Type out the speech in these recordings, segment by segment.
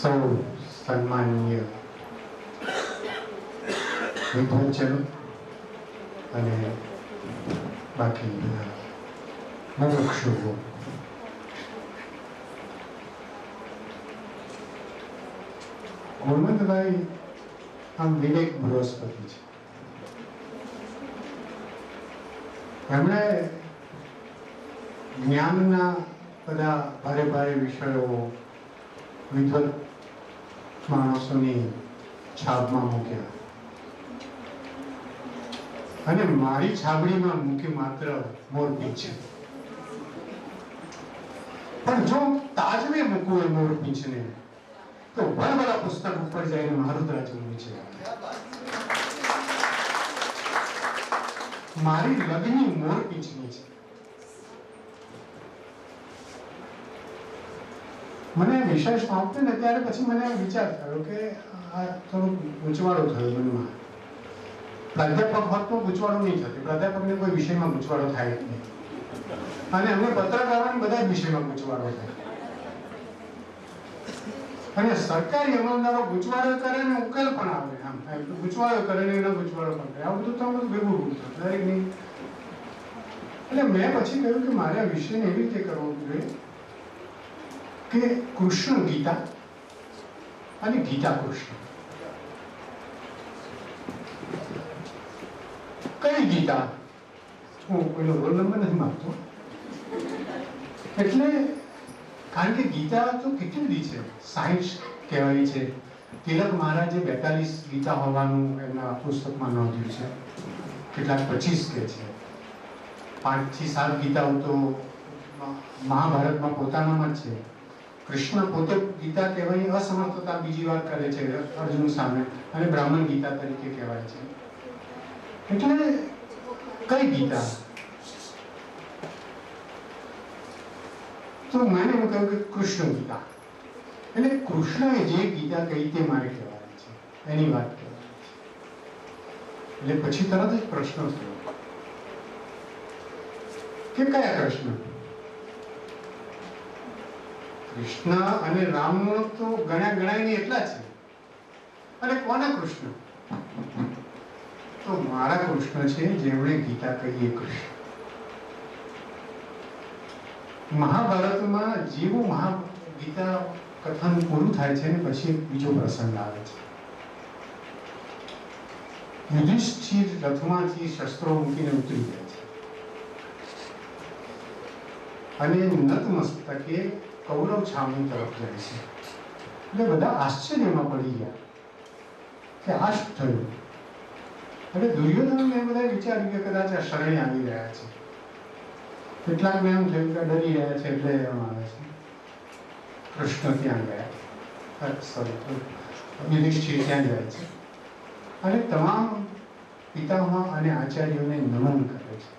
સૌ સન્માનીય વિદ્વજનો અને બાકી બધા મુમુક્ષુઓ, ગુણવંતભાઈ આમ વિવેક બૃહસ્પતિ છે. એમણે જ્ઞાનના બધા ભારે ભારે વિષયો વિદ્વત માણસોની છાપમાં મૂક્યા અને મારી છાબડીમાં મૂકી માત્ર મોરપીંછ છે. પણ જો તાજવે મૂકવું એ મોરપીંછને તો ભરભરા પુસ્તક ઉપર જઈને મારું રાજવું છે. મારી લગ્ની મોરપીંછની છે. મને વિષય સોંપતો ને ત્યારે પછી મને વિચાર થયો કે આ થોડું ગૂંચવાડો થયો મનમાં. પ્રાધ્યાપક હોત તો ગૂંચવાડો નહીં થતો. પ્રાધ્યાપકને કોઈ વિષયમાં ગૂંચવાડો થાય જ નહીં, અને અમને પત્રકારોને બધા જ વિષયમાં ગૂંચવાડો થાય. અને સરકારી અમલદારો ગૂંચવાડો કરે ને ઉકેલ પણ આવે. આમ ગૂંચવાડો કરે ને એનો ગૂંચવાડો પણ કરે. આ બધું તો ભેગું દરેક નહીં. એટલે મેં પછી કહ્યું કે મારે આ વિષયને એવી રીતે કરવો જોઈએ કે કૃષ્ણ ગીતા અને ગીતા કૃષ્ણ. કઈ ગીતા? હું કોઈનો રોલ નંબર નથી માંગતો. એટલે કારણ કે ગીતા તો કેટલી બધી છે. 60 કહેવાય છે. તિલક મહારાજે 42 ગીતા હોવાનું એમના પુસ્તકમાં નોંધ્યું છે. કેટલાક 25 કે છે. 5 થી 7 ગીતાઓ તો મહાભારતમાં પોતાનામાં જ છે. કૃષ્ણ પોતે ગીતા કહેવાની અસમર્થતા બીજી વાર કરે છે અર્જુન સામે, અને બ્રાહ્મણ ગીતા તરીકે કહેવાય છે. એટલે કઈ ગીતા? તો મેં એવું કહ્યું કે કૃષ્ણ ગીતા. એટલે કૃષ્ણએ જે ગીતા કહી તે મારે કહેવાની છે, એની વાત કહેવાની છે. એટલે પછી તરત જ પ્રશ્ન થયો કે કયા કૃષ્ણ? કૃષ્ણ અને રામનો તો ગણાય નહીં એટલા છે, અને કોના કૃષ્ણ? તો મારા કૃષ્ણ છે જેમણે ગીતા કહી એ કૃષ્ણ. મહાભારતમાં જેવું ગીતા કથન પૂરું થાય છે ને પછી એક બીજો પ્રસંગ આવે છે. યુધિષ્ઠિર રથમાંથી શસ્ત્રો મૂકીને ઉતરી જાય છે અને નતમસ્તકે કૌરવ છાવણી તરફ જાય છે. એટલે બધા આશ્ચર્યમાં પડી ગયા કે આ શું થયું. એટલે દુર્યોધનને બધા વિચાર્યું કે કદાચ આ શરણે આવી રહ્યા છે. કેટલાકને એમ થયું કે ડરી રહ્યા છે એટલે એમ આવે છે. કૃષ્ણ ત્યાં ગયા, સોરી યુધિષ્ઠિર ત્યાં જાય છે અને તમામ પિતામહ અને આચાર્યોને નમન કરે છે.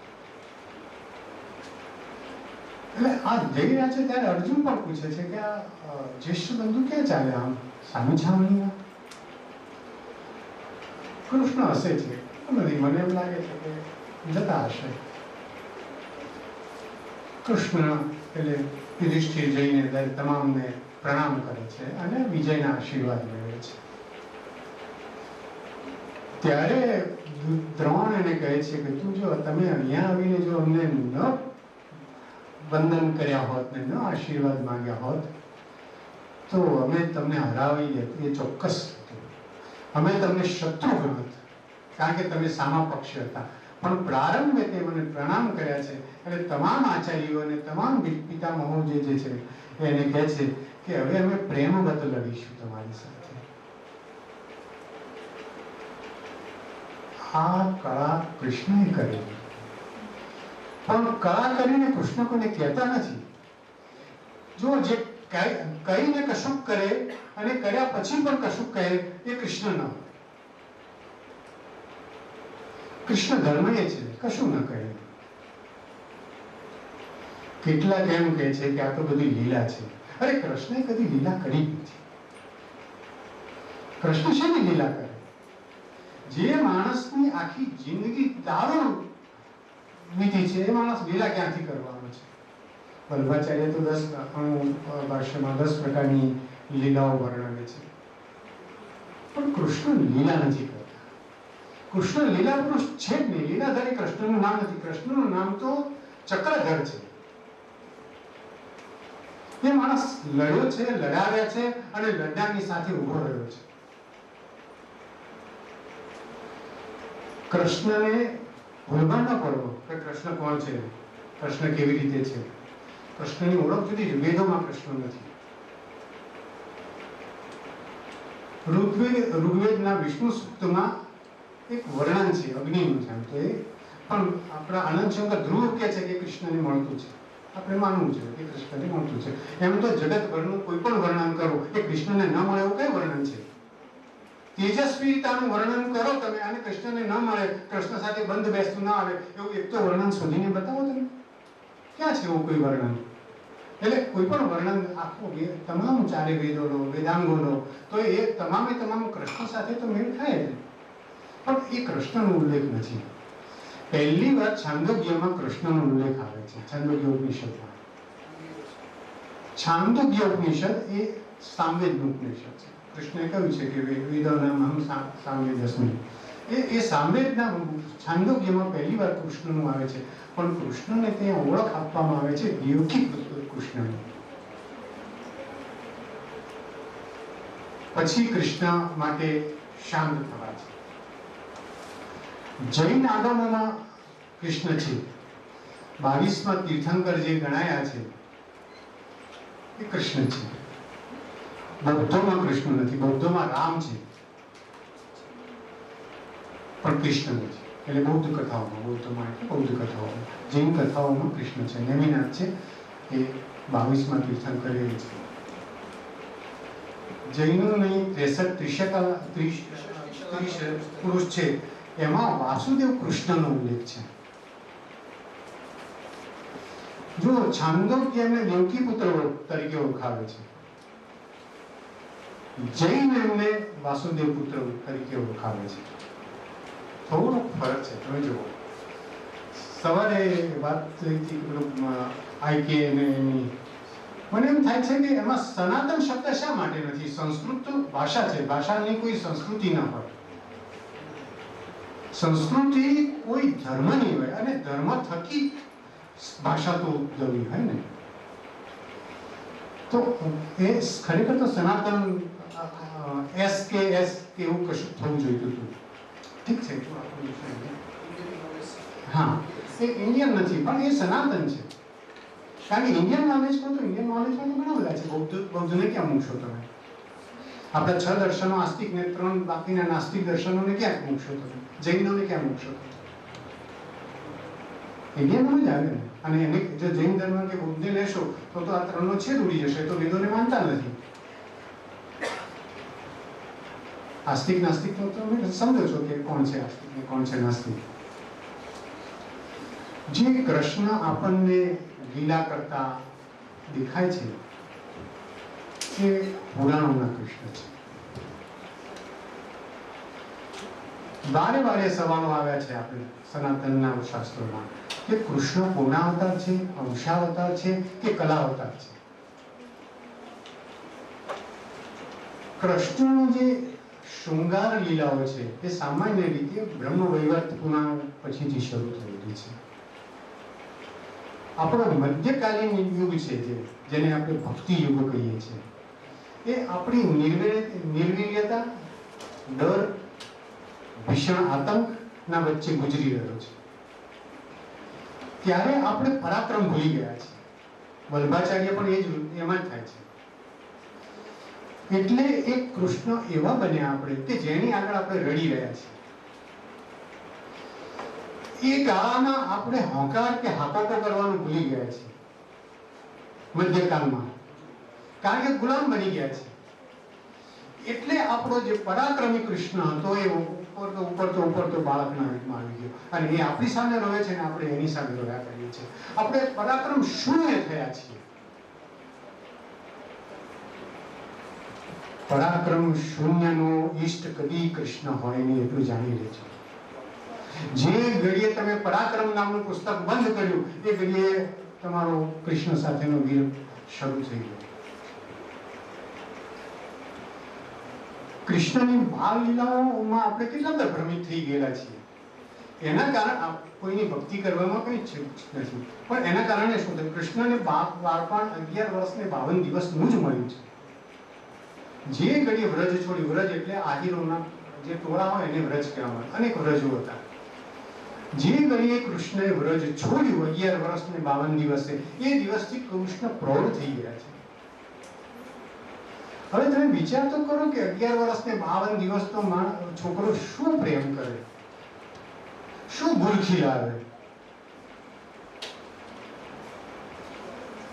એટલે આ જઈ રહ્યા છે ત્યારે અર્જુન પણ પૂછે છે કે આ જ્યેષ્ઠ બંધુ ક્યાં ચાલે આમ સામી છાવણીમાં? કૃષ્ણ હસે છે. નથી, મને એમ લાગે છે કે જતા હશે. કૃષ્ણ એટલે યુધિષ્ઠિર જઈને તમામને પ્રણામ કરે છે અને વિજયના આશીર્વાદ મેળવે છે. ત્યારે દ્રોણ એને કહે છે કે તું જો તમે અહીંયા આવીને જો અમને ન વંદન કર્યા હોત ને ન આશીર્વાદ માંગ્યા હોત તો અમે તમને હરાવી દેત. એ ચોક્કસ હતું. અમે તમને શત્રુ ગણત, કારણ કે તમે સામા પક્ષ હતા. પણ પ્રારંભે તે મને પ્રણામ કર્યા છે. એટલે તમામ આચાર્યો અને તમામ પિતામહો જે છે એને કહે છે કે હવે અમે પ્રેમવત લડીશું તમારી સાથે. આ કળા કૃષ્ણએ કરેલી, પણ કળા કરીને કૃષ્ણ કોને કહેતા નથી. જો જે કહીને કશુંક કરે અને કર્યા પછી પણ કશુંક કહે એ કૃષ્ણ ન હોય. કૃષ્ણ ધર્મ એ છે કશું ન કહે. કેટલાક એમ કહે છે કે આ તો બધી લીલા છે. અરે કૃષ્ણે કદી લીલા કરી નથી. કૃષ્ણ શેની લીલા કરે? જે માણસની આખી જિંદગી દારૂ વીતી છે એ માણસ લીલા ક્યાંથી કરવાનો છે? વલ્લભાચાર્ય તો 10 ભાષ્યમાં 10 પ્રકારની લીલાઓ વર્ણવે છે, પણ કૃષ્ણ લીલા નથી કરતા. કૃષ્ણ લીલા પુરુષ છે જ નહીં. લીલાધારી કૃષ્ણનું નામ નથી. કૃષ્ણનું નામ તો ચક્રધર છે. એ માણસ લડ્યો છે, લડાવ્યા છે અને લડનારની સાથે ઉભો રહ્યો છે. કૃષ્ણને ભૂલમાં ન પડવો કે કૃષ્ણ કોણ છે, કૃષ્ણ કેવી રીતે છે. કૃષ્ણની ઓળખ જુદી છે. વેદોમાં કૃષ્ણ નથી. ઋગ્વેદના વિષ્ણુ સૂક્તમાં એક વર્ણન છે અગ્નિનું છે. તો એ પણ આપણા આનંદશંકર ધ્રુવ કહે છે કે કૃષ્ણને મળતું છે. આપણે માનવું છે કે કૃષ્ણને મળતું છે. એમ તો જગતભરનું કોઈ પણ વર્ણન કરો એ કૃષ્ણને ન મળે એવું કઈ વર્ણન છે? તેજસ્વીતાનું વર્ણન કરો તમે અને કૃષ્ણને ન મળે, કૃષ્ણ સાથે બંધ બેસતું ના આવે એવું એક તો વર્ણન શોધીને બતાવો તમે. ક્યાં છે એવું કોઈ વર્ણન? એટલે કોઈ પણ વર્ણન આખું તમામ ચારે વેદો લો, વેદાંગો લો, તો એ તમામે તમામ કૃષ્ણ સાથે તો મેળ થાય જ, પણ એ કૃષ્ણનો ઉલ્લેખ નથી. પહેલી વાર છાંદોગ્યમાં કૃષ્ણનો ઉલ્લેખ આવે છે. છાંદોગ્ય ઉપનિષદમાં. છાંદોગ્ય ઉપનિષદ એ સામવેદનું ઉપનિષદ છે. કૃષ્ણએ કહ્યું છે કે વેદોનામ સામવેદસ્મિ. એ સામવેદના છાંદોગ્યમાં પહેલી વાર કૃષ્ણનું આવે છે, પણ કૃષ્ણને ત્યાં ઓળખ આપવામાં આવે છે દેવકી કૃષ્ણની. પછી કૃષ્ણ માટે શાંત થવા છે. જૈન આગમોમાં કૃષ્ણ છે. 22માં તીર્થંકર જે ગણાયા છે એ કૃષ્ણ છે. બૌદ્ધોમાં કૃષ્ણ નથી. બૌદ્ધોમાં રામ છે પણ કૃષ્ણ નથી. એટલે બૌદ્ધ કથાઓમાં, બૌદ્ધમાં એટલે બૌદ્ધ કથાઓમાં, જૈન કથાઓમાં કૃષ્ણ છે. નેમિનાથ છે એ 22માં તીર્થંકર એ છે. જૈનોની 30 પુરુષ છે, એમાં વાસુદેવ કૃષ્ણનો ઉલ્લેખ છે. જો છાંદોગ્ય એમને દેવકી પુત્ર તરીકે ઓળખાવે છે, જૈન એમને વાસુદેવ પુત્ર તરીકે ઓળખાવે છે. થોડો ફરક છે. તમે જુઓ, સવારે વાત થઈ હતી આઈકે એની, મને એમ થાય છે કે એમાં સનાતન શબ્દ શા માટે નથી? સંસ્કૃત તો ભાષા છે. ભાષાની કોઈ સંસ્કૃતિ ના હોય. સંસ્કૃતિ કોઈ ધર્મ નહીં હોય અને ધર્મ થકી ભાષા તો ઉદ્ભવી હોય ને. તો એ ખરેખર તો સનાતન એસ કે એવું કશું થવું જોઈતું હતું. ઠીક છે, હા, એ ઇન્ડિયન નથી પણ એ સનાતન છે. કારણ કે ઇન્ડિયન નોલેજ કહો તો ઇન્ડિયન નોલેજમાં તો ઘણા બધા છે. બૌદ્ધને ક્યાં મૂકશો તમે? આપણા 6 દર્શનો આસ્તિક ને 3 બાકીના નાસ્તિક દર્શનોને ક્યાં મૂકશો તમે? જૈનોને ક્યાં મૂકશો તમે? ઇન્ડિયનમાં જ આવે ને. અને એને જો જૈન ધર્મ કે બૌદ્ધને લેશો તો આ 3નો છેદ ઉડી જશે. તો વેદોને માનતા નથી. આસ્તિક નાસ્તિક તો તમે સમજો છો કે કોણ છે આસ્તિક ને કોણ છે નાસ્તિક. જે કૃષ્ણ આપણને લીલા કરતા દેખાય છે એ પુરાણોના કૃષ્ણ છે. વારે વારે સવાલો આવ્યા છે આપણે સનાતનના શાસ્ત્રોમાં કે કૃષ્ણ પૂર્ણાવતાર છે, અંશાવતાર છે કે કલાવતાર છે. કૃષ્ણનો જે શૃંગાર લીલાઓ છે એ સામાન્ય રીતે બ્રહ્મ વૈવર્ત પુરાણ પછીથી શરૂ થયેલી છે. આપણો મધ્યકાલીન યુગ છે જેને આપણે ભક્તિ યુગ કહીએ છીએ, એ આપણી નિર્વીર્યતા, ડર, ભીષણ આતંકના વચ્ચે ગુજરી રહ્યો છે. ત્યારે આપણે પરાક્રમ ભૂલી ગયા છીએ. વલ્ભાચાર્ય પણ એમાં જ થાય છે. એટલે એક કૃષ્ણ એવા બન્યા આપણે કે જેની આગળ આપણે રડી રહ્યા છીએ. એ ગાળામાં આપણે હોંકાર કે હાકોકો કરવાનું ભૂલી ગયા છીએ મધ્યકાળમાં, કારણ કે ગુલામ બની ગયા છે. એટલે આપણો જે પરાક્રમી કૃષ્ણ હતો એ ઉપર તો બાળકના રૂપમાં આવી ગયો અને એ આપણી સામે રોવે છે ને આપણે એની સામે રોયા કરીએ છીએ. આપણે પરાક્રમ શૂન્ય થયા છીએ. પરાક્રમ શૂન્યનો ઈષ્ટ કદી કૃષ્ણ હોય નહીં એટલું જાણી લેજો. જે ઘડીએ તમે પરાક્રમ નામનું પુસ્તક બંધ કર્યું એ ઘડીએ તમારો કૃષ્ણ સાથેનો વિરોધ શરૂ થઈ ગયો. કૃષ્ણની બાળ લીલાઓમાં આપણે કેટલા બધા ભ્રમિત થઈ ગયેલા છીએ. એના કારણે કોઈની ભક્તિ કરવામાં કંઈ નથી, પણ એના કારણે શું થયું, કૃષ્ણને બાળપણ 11 વર્ષ ને 52 દિવસનું જ મળ્યું છે. જે ઘડીએ વ્રજ છોડી, વ્રજ એટલે આહિરોના જે ટોળા હોય એને વ્રજ કહેવામાં, અનેક વ્રજો હતા. જે ઘડીએ કૃષ્ણએ વ્રજ છોડ્યું 11 વર્ષ ને 52 દિવસે, એ દિવસથી કૃષ્ણ પ્રૌઢ થઈ ગયા છે. હવે તમે વિચાર તો કરો કે 11 વર્ષ ને 52 દિવસનો છોકરો શું પ્રેમ કરે, શું ભૂલથી લાવે.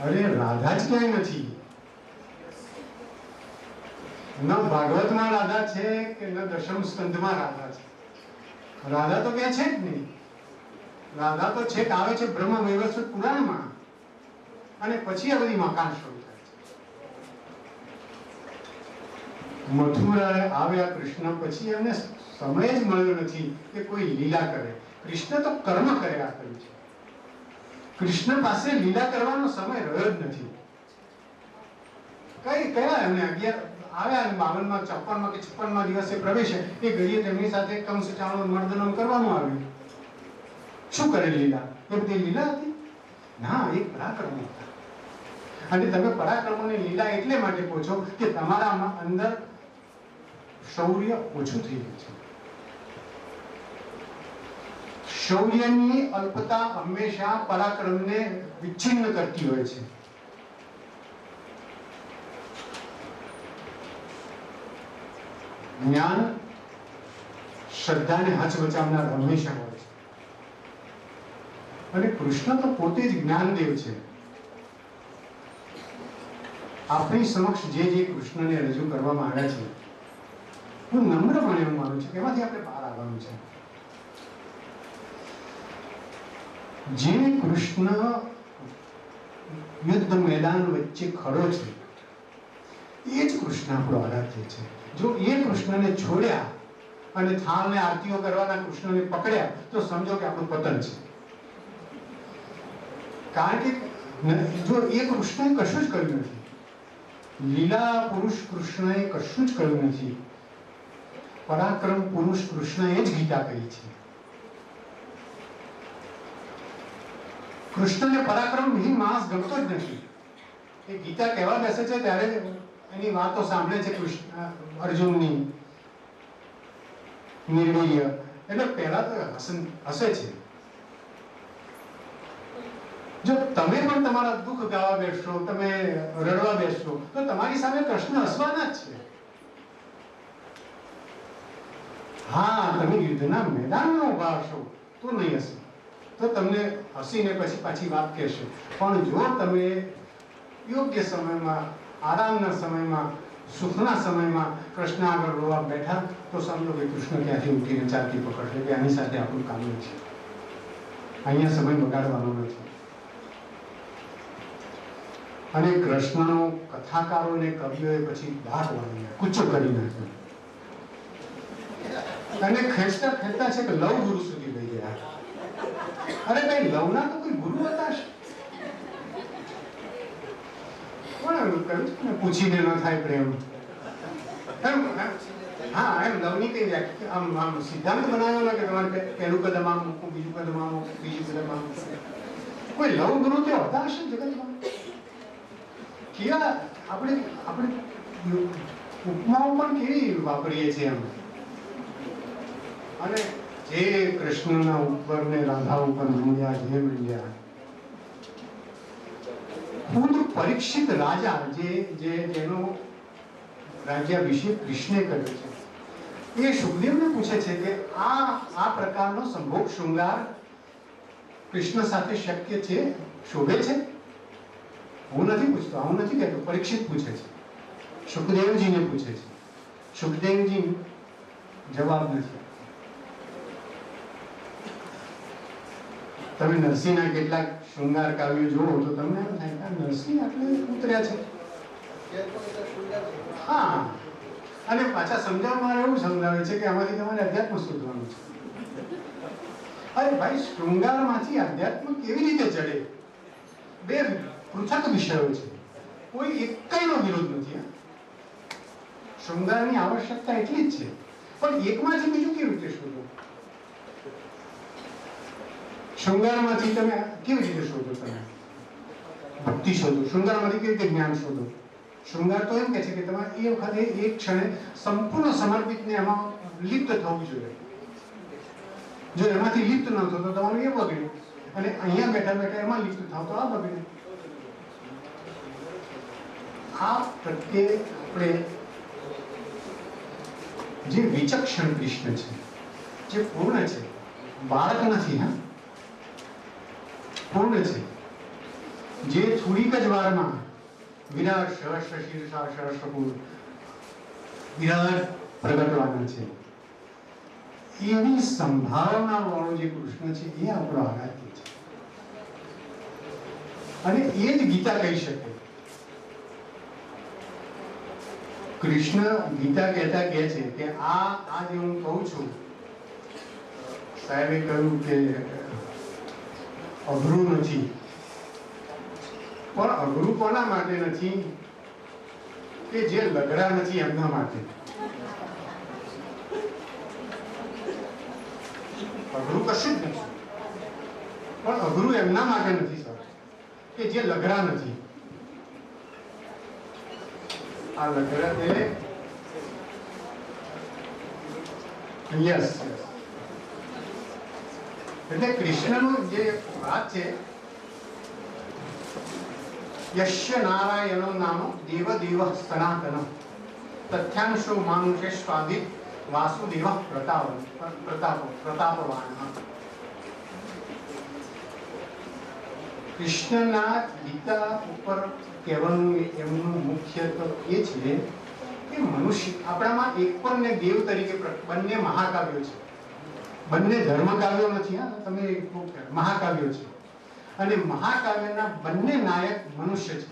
અરે રાધા જ ક્યાંય નથી. ન ભાગવતમાં રાધા છે કે ન દશમ સ્કંદમાં રાધા છે. રાધા તો ક્યાં છે જ નહીં. રાધા તો છેક આવે છે બ્રહ્મ વૈવસ્વત પુરાણમાં, અને પછી આ બધી મકાન શરૂ થાય છે. મથુરા આવ્યા કૃષ્ણ પછી એમને સમય જ મળ્યો નથી કે કોઈ લીલા કરે. કૃષ્ણ તો કર્મ કર્યા કર્યું છે. કૃષ્ણ પાસે લીલા કરવાનો સમય રહ્યો જ નથી. કયા એમને 11 આવ્યા 52માં 54માં કે 56માં દિવસે પ્રવેશે, એ ઘડીએ તેમની સાથે કંસ ચાણો મર્દનમ કરવાનું આવ્યું. શું કરે લીલા? એ બધી લીલા હતી? ના, એ પરાક્રમ હતા. અને તમે પરાક્રમોની લીલા એટલે માટે કહો છો કે તમારા અંદર શૌર્ય ઓછું થઈ ગયું છે. શૌર્યની અલ્પતા હંમેશા પરાક્રમને વિચ્છિન્ન કરતી હોય છે. જ્ઞાન શ્રદ્ધાને હચમચાવનાર હંમેશા હોય છે. અને કૃષ્ણ તો પોતે જ જ્ઞાનદેવ છે. આપણી સમક્ષ જે કૃષ્ણને રજૂ કરવામાં આવ્યા છે, હું નમ્રપણે એવું માનું છું કે એમાંથી આપણે બહાર આવવાનું છે. જે કૃષ્ણ યુદ્ધ મેદાન વચ્ચે ખડો છે, એ જ કૃષ્ણ આપણો આરાધ્ય છે. જો એ કૃષ્ણને છોડ્યા અને થાળને આરતીઓ કરવાના કૃષ્ણને પકડ્યા તો સમજો કે આપણું પતન છે. કારણ કે જો એ કૃષ્ણએ કશું જ કર્યું નથી. લીલા પુરુષ કૃષ્ણએ કશું જ કર્યું નથી. પરાક્રમ પુરુષ કૃષ્ણએ જ ગીતા કહી છે. કૃષ્ણને પરાક્રમ વિહીન માણસ ગમતો જ નથી. એ ગીતા કહેવા બેસે છે ત્યારે એની વાતો સાંભળે છે કૃષ્ણ અર્જુનની નિર્વીર્ય, એટલે પહેલા તો હસે છે. જો તમે પણ તમારા દુઃખ ગાવા બેસશો, તમે રડવા બેસશો, તો તમારી સામે કૃષ્ણ હસવાના જ છે. હા, તમે યુદ્ધના મેદાનમાં ઉભા હશો તો નહીં હશે, તો તમને હસીને પછી પાછી વાત કહેશે. પણ જો તમે યોગ્ય સમયમાં, આરામના સમયમાં, સુખના સમયમાં કૃષ્ણ આગળ રોવા બેઠા તો સમજો કે કૃષ્ણ ત્યાંથી ઉઠીને ચાલતી પકડશે કે આની સાથે આપણું કામ છે. અહીંયા સમય બગાડવાનો નથી. અને કૃષ્ણનો કથાકારો અને કવિઓએ પછી દાટ વાળી કૂચો કરી નાખ્યો અને ખેંચતા ખેંચતા છે કે લવ ગુરુ સુધી લઈ ગયા. અરે ભાઈ, લવના તો કોઈ ગુરુ હતા? કોણ કહ્યું પૂછીને ન થાય પ્રેમ? હા, એમ લવની કઈ આમ સિદ્ધાંત બનાવ્યો ને કે તમારે પહેલું કદમ આમ મૂકવું, બીજું કદમ આમ મૂકવું, બીજું કદમ આમ મૂકવું. કોઈ લવ ગુરુ તો હતા હશે જગતમાં? કેવા આપણે ઉપમાઓ પણ કેવી વાપરીએ છીએ એમ. અને જે કૃષ્ણના ઉપર ને રાધા ઉપર મંડ્યા, જે મંડ્યા, ખુદ પરીક્ષિત રાજા જેનો રાજ્યાભિષેક કૃષ્ણે કર્યો છે, એ સુખદેવને પૂછે છે કે આ પ્રકારનો સંભોગ શૃંગાર કૃષ્ણ સાથે શક્ય છે, શોભે છે? હું નથી પૂછતો, હું નથી કહેતો, પરીક્ષિત પૂછે છે, સુખદેવજીને પૂછે છે. સુખદેવજી જવાબ નથી. તમે નરસિંહના કેટલાક શૃંગાર કાવ્યો જુઓ તો તમને એમ થાય કે નરસિંહ આટલે ઉતર્યા છે. હા, અને પાછા સમજાવવામાં એવું સમજાવે છે કે આમાંથી તમારે અધ્યાત્મ શોધવાનું છે. અરે ભાઈ, શૃંગારમાંથી અધ્યાત્મ કેવી રીતે ચડે? બે પૃથક વિષયો છે. કોઈ એકનો વિરોધ નથી. શૃંગારની આવશ્યકતા એટલી જ છે, પણ એકમાંથી બીજું કેવી રીતે શોધો? શૃંગારમાંથી તમે કેવી રીતે શોધો? તમે ભક્તિ શોધો, શૃંગારમાંથી કેવી રીતે જ્ઞાન શોધો? શૃંગાર તો એમ કે છે કે તમારે એ વખતે એક ક્ષણે સંપૂર્ણ સમર્પિતને એમાં લિપ્ત થવું જોઈએ. જો એમાંથી લિપ્ત ન થતો તો તમારું એ બગડ્યું, અને અહીંયા બેઠા બેઠા એમાં લિપ્ત થાવ તો આ બગડ્યું. આ પ્રત્યે આપણે જે વિચક્ષણ કૃષ્ણ છે, જે પૂર્ણ છે, બાળક નથી, હા પૂર્ણ છે, જે થોડીક જ વારમાં વિરાટ સહસ્ર શીર્ષા સહસ્રકુળ વિરાટ પ્રગટવાના છે, એવી સંભાવના વાળો જે કૃષ્ણ છે એ આપણો આરાધ્ય છે. અને એ જ ગીતા કહી શકે. કૃષ્ણ ગીતા કહેતા કહે છે કે આ જે હું કહું છું, સાહેબે કહ્યું કે અઘરું નથી, પણ અઘરું કોના માટે નથી? કે જે લગડા નથી એમના માટે. અઘરું કશું જ નથી, પણ અઘરું એમના માટે નથી સર, કે જે લગડા નથી. આ લગડા છે. યસ, એટલે કૃષ્ણનું જે વાત છે, યશ્ય નારાયણો નામ દેવ દેવ સનાતન તથ્યાંશો માનુષે સ્વાદિત વાસુદેવ પ્રતાપવાન. કૃષ્ણના ગીતા ઉપર કહેવાનું એમનું મુખ્ય તો એ છે કે મનુષ્ય આપણામાં એક પણ ને દેવ તરીકે બંને મહાકાવ્યો છે, બંને ધર્મકાવ્યો નથી. હા, તમે મહાકાવ્યો છે, અને મહાકાવ્યના બંને નાયક મનુષ્ય છે.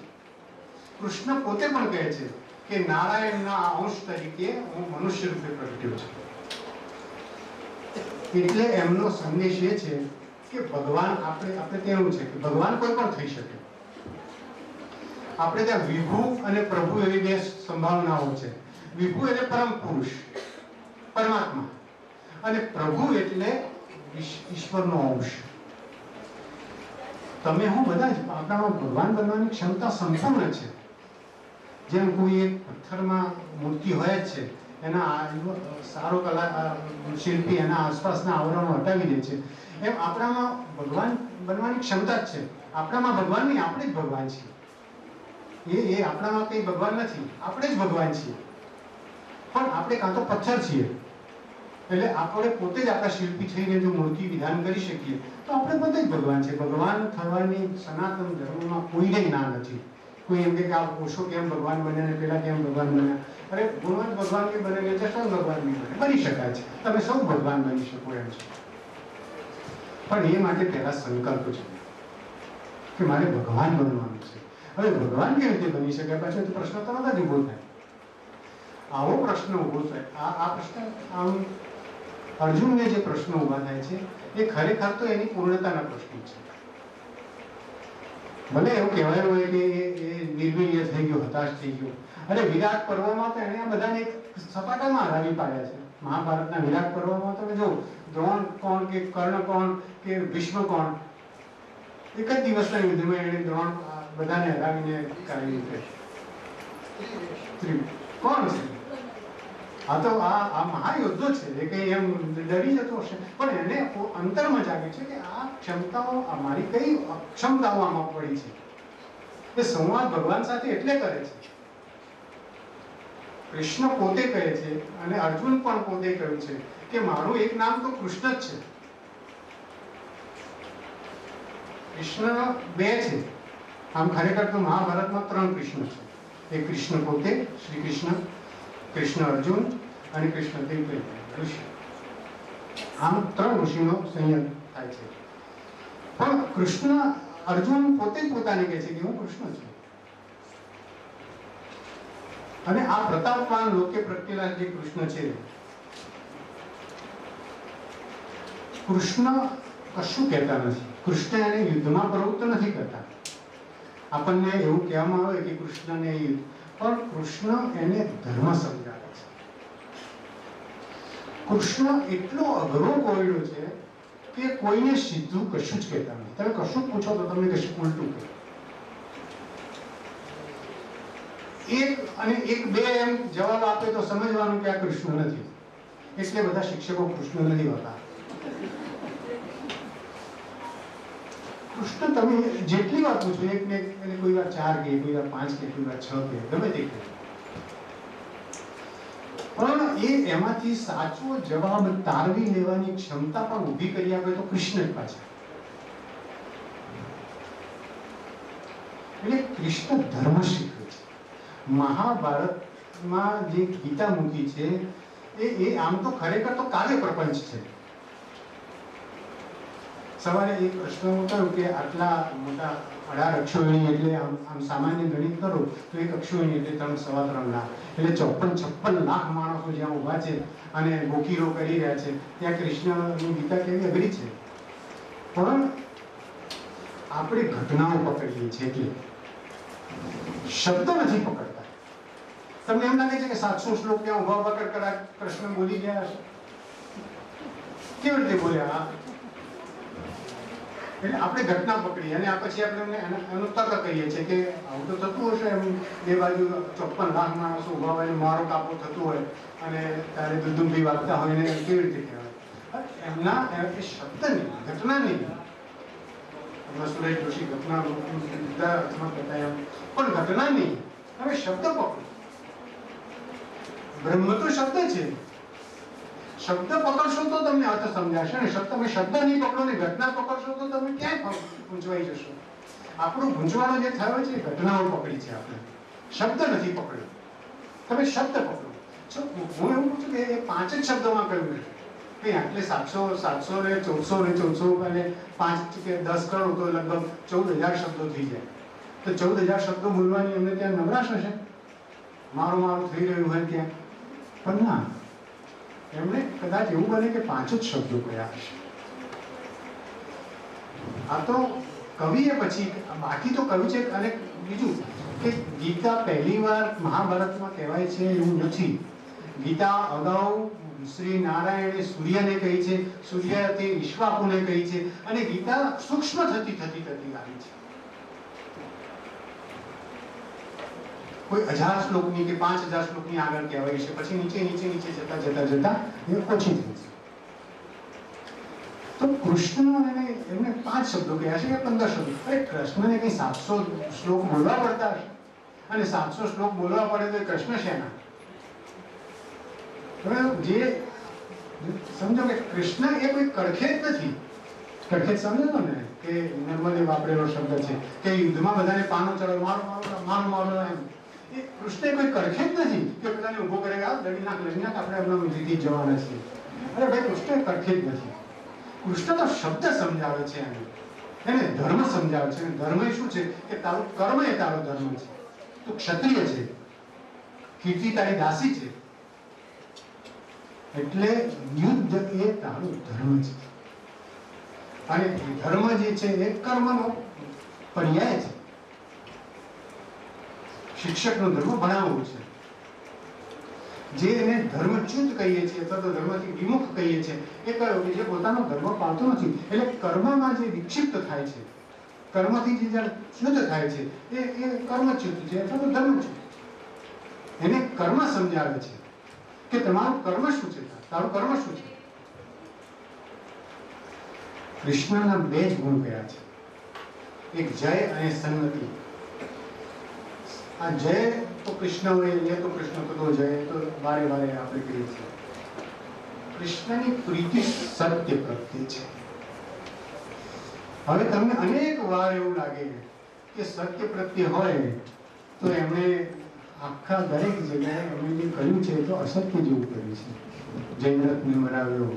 કૃષ્ણ પોતે પણ કહે છે કે નારાયણના અંશ તરીકે હું મનુષ્ય રૂપે પ્રગટ્યો છું. એટલે એમનો સંદેશ એ છે કે ભગવાન આપણે કેવું છે કે ભગવાન કોઈ પણ થઈ શકે. આપણે ત્યાં વિભુ અને પ્રભુ એવી બે સંભાવનાઓ છે. વિભુ એટલે પરમ પુરુષ પરમાત્મા, અને પ્રભુ એટલે ઈશ્વરનો અંશ. તમે હું બધા જ આપણામાં ભગવાન બનવાની ક્ષમતા સંપૂર્ણ છે. જેમ કોઈ એક પથ્થરમાં મૂર્તિ હોય જ છે, એના સારો શિલ્પી એના આસપાસના આવરણો હટાવી દે છે, એમ આપણામાં ભગવાન બનવાની ક્ષમતા જ છે. આપણામાં ભગવાન નહીં, આપણે જ ભગવાન છીએ. એ આપણામાં કંઈ ભગવાન નથી, આપણે જ ભગવાન છીએ. પણ આપણે કાં તો પથ્થર છીએ, એટલે આપણે પોતે જ આપણા શિલ્પી થઈને જો મૂર્તિ વિધાન કરી શકીએ તો આપણે પોતે જ ભગવાન છે. ભગવાન થવાની સનાતન ધર્મમાં કોઈને ના નથી. કોઈ એમ કે આ ઓશો કેમ ભગવાન બને ને પેલા કેમ ભગવાન બન્યા? અરે ગુણવંત ભગવાન કે બને એટલે સૌ ભગવાન બી બની શકાય છે. તમે સૌ ભગવાન બની શકો એમ છો, પણ એ માટે પહેલા સંકલ્પ છે કે મારે ભગવાન બનવાનું છે. હવે ભગવાન કેવી રીતે બની શકાય? પાછો તો પ્રશ્ન તરત જ ઉભો થાય. આવો પ્રશ્ન ઉભો થાય, આ પ્રશ્ન આમ અર્જુનને જે પ્રશ્નો ઉભા થાય છે એ ખરેખર તો એની પૂર્ણતાના પ્રશ્નો છે. ભલે એવું કહેવાયું હોય કે એ નિર્વીર્ય થઈ ગયો, હતાશ થઈ ગયો. અરે વિરાટ પર્વમાં તો એને આ બધાને એક સપાટામાં હરાવી પાડ્યા છે. મહાભારતના વિરાટ પર્વમાં તમે જો દ્રોણ કોણ કે કર્ણ કોણ કે ભીષ્મ કોણ, એક જ દિવસના યુદ્ધમાં એને દ્રોણ બધાને હરાવીને કાઢી દીધે. કોણ છે આ? તો આ મહાયોદ્ધો છે, એ કઈ એમ ડરી જતો હશે, પણ એને અંતરમાં જાગે છે કે આ ક્ષમતાઓ, અમારી કઈ અક્ષમતાઓ આમાં પડી છે. એ સંવાદ ભગવાન સાથે એટલે કરે છે. કૃષ્ણ પોતે કહે છે અને અર્જુન પણ પોતે કહ્યું છે કે મારું એક નામ તો કૃષ્ણ જ છે. કૃષ્ણ બે છે. આમ ખરેખર તો મહાભારતમાં 3 કૃષ્ણ છે. એક કૃષ્ણ પોતે શ્રી કૃષ્ણ, કૃષ્ણ અર્જુન અને કૃષ્ણ દેવ ઋષિ. આમ 3 ઋષિનો સંયોગ થાય છે. પણ કૃષ્ણ અર્જુન પોતે જ પોતાને કહે છે કે હું કૃષ્ણ છું. અને આ પ્રતાપવાન લોકે પ્રગટેલા જે કૃષ્ણ છે, કૃષ્ણ કશું કહેતા નથી. કૃષ્ણ એને યુદ્ધમાં પ્રવૃત્ત નથી કરતા. આપણને એવું કહેવામાં આવે કે કૃષ્ણને પણ કૃષ્ણ એને ધર્મ સમજાવે છે. કૃષ્ણ એટલો અઘરો કોયડો છે કે કોઈને સીધું કશું જ કહેતા નથી. તમે કશું પૂછો તો તમને કશું ઉલટું કહે. એક બે એમ જવાબ આપે તો સમજવાનું કે આ કૃષ્ણ નથી. એટલે બધા શિક્ષકો કૃષ્ણ નથી હોતા. કૃષ્ણ તમે જેટલી વાર પૂછો, એક ને કોઈ વાર 4 કે કોઈ વાર 5 કે કોઈ વાર 6 કે ગમે તે કહે, પણ એમાંથી સાચો જવાબ તારવી લેવાની ક્ષમતા પણ ઊભી કરી આપે તો કૃષ્ણ જ પાછા. એટલે કૃષ્ણ ધર્મ શીખવે છે. મહાભારતમાં જે ગીતા મૂકી છે એ આમ તો ખરેખર તો કાવ્ય પ્રપંચ છે. સવારે એક પ્રશ્ન કહ્યું કે આટલા મોટા 18 અક્ષોહિણી એટલે આમ સામાન્ય ગણિત કરો તો એક અક્ષોહિણી એટલે 3.3 લાખ, એટલે 54-56 લાખ માણસો જ્યાં ઊભા છે અને ગોકીરો કરી રહ્યા છે, ત્યાં કૃષ્ણની ગીતા કેવી અઘરી છે. પણ આપણે ઘટનાઓ પકડીએ છીએ એટલે શબ્દ નથી પકડતા. તમને એમ લાગે છે કે 700 શ્લોક ત્યાં ઉભા ઉભા કૃષ્ણ બોલી ગયા હશે? કેવી રીતે બોલ્યા? એટલે આપણે ઘટના પકડી અને આ પછી આપણે એનું તર્ક કહીએ છીએ કે આવું તો થતું હશે. એમ બે બાજુ 54 લાખ માણસો ઉભા હોય, મારો કાપો થતું હોય અને ત્યારે દુદુંભી વાગતા હોય ને કેવી રીતે કહેવાય? એમના એ શબ્દ નહીં, ઘટના નહીં. સુરેશ જોશી ઘટના બધા અર્થમાં કહેતા એમ, પણ ઘટના નહીં. હવે શબ્દ પકડો. બ્રહ્મ તો શબ્દ છે. શબ્દ પકડશો તો તમને અર્થ સમજાશે ને. તમે શબ્દ નહીં પકડો ને ઘટના પકડશો તો તમે ક્યાંય ગૂંચવાઈ જશો. આપણું ગૂંચવાનો જે થયો છે ઘટનાઓ પકડી છે આપણે, શબ્દ નથી પકડ્યો. તમે શબ્દ પકડો. હું એવું પૂછું કે એ 5 જ શબ્દોમાં કહ્યું નથી કે આટલે 700 ને 1400 અને 5 કે 10 કરો તો લગભગ 14,000 શબ્દો થઈ જાય. તો 14,000 શબ્દો બોલવાની અમને ત્યાં નવરાશ હશે? મારું થઈ રહ્યું હોય ત્યાં? પણ ના, એમણે કદાચ એવું બને કે 5 જ શબ્દો કહ્યા હશે. આ તો કવિએ પછી બાકી તો કવિ છે. અને બીજું કે ગીતા પહેલી વાર મહાભારતમાં કહેવાય છે એવું નથી. ગીતા અગાઉ શ્રી નારાયણે સૂર્યને કહી છે, સૂર્ય તે ઈશ્વાકુને કહી છે, અને ગીતા સૂક્ષ્મ થતી આવી છે. કોઈ 1000 શ્લોકની કે 5000 શ્લોકની આગળ કહેવાય છે, પછી નીચે જતા એ ઓછી થઈ છે. તો કૃષ્ણ એમને 5 શબ્દો કહ્યા છે કે 15 શબ્દો? અરે કૃષ્ણને કઈ 700 શ્લોક બોલવા પડતા હશે? અને 700 શ્લોક બોલવા પડે તો કૃષ્ણ શેના? જે સમજો કે કૃષ્ણ એ કોઈ કડખેત નથી. કડખેત સમજો ને કે નર્મદે વાપરેલો શબ્દ છે કે યુદ્ધમાં બધાને પાનો ચડો, મારો એમ. એ કૃષ્ણ કોઈ કડખેત નથી કે બધાને ઉભો કરે, લડી નાખ આપણે એમના જીતી જવાના છીએ. અરે ભાઈ, કૃષ્ણ કડખેત નથી. કૃષ્ણ તો શબ્દ સમજાવે છે, એને ધર્મ સમજાવે છે. ધર્મ એ શું છે કે તારું કર્મ એ તારો ધર્મ છે. તું ક્ષત્રિય છે, કીર્તિ તારી દાસી છે, એટલે યુદ્ધ એ તારો ધર્મ છે. અને ધર્મ જે છે એ કર્મનો પર્યાય છે. શિક્ષકનો ધર્મ ભણાવવું છે. જે એને ધર્મચ્યુત કહીએ છીએ અથવા તો ધર્મથી વિમુખ કહીએ છીએ એ કયો કે જે પોતાનો ધર્મ પાળતો નથી. એટલે કર્મમાં જે વિક્ષિપ્ત થાય છે, કર્મથી જે જ્યારે ચ્યુત થાય છે એ કર્મચ્યુત છે અથવા તો ધર્મચ્યુત. એને કર્મ સમજાવે છે કે તમારું કર્મ શું છે, તારું કર્મ શું છે. કૃષ્ણના 2 જ ગુણ કયા છે, એક જય અને સંગતિ. આ જય તો કૃષ્ણ હોય, એ તો કૃષ્ણ તો જય તો વારે આપણે કહીએ છીએ. કૃષ્ણની પ્રીતિ સત્ય પ્રત્યે છે. હવે તમને અનેક વાર એવું લાગે કે સત્ય પ્રત્યે હોય તો એમણે આખા દરેક જગ્યાએ એમણે જે કહ્યું છે તો અસત્ય જેવું કર્યું છે. જયદ્રથને મરાવ્યો,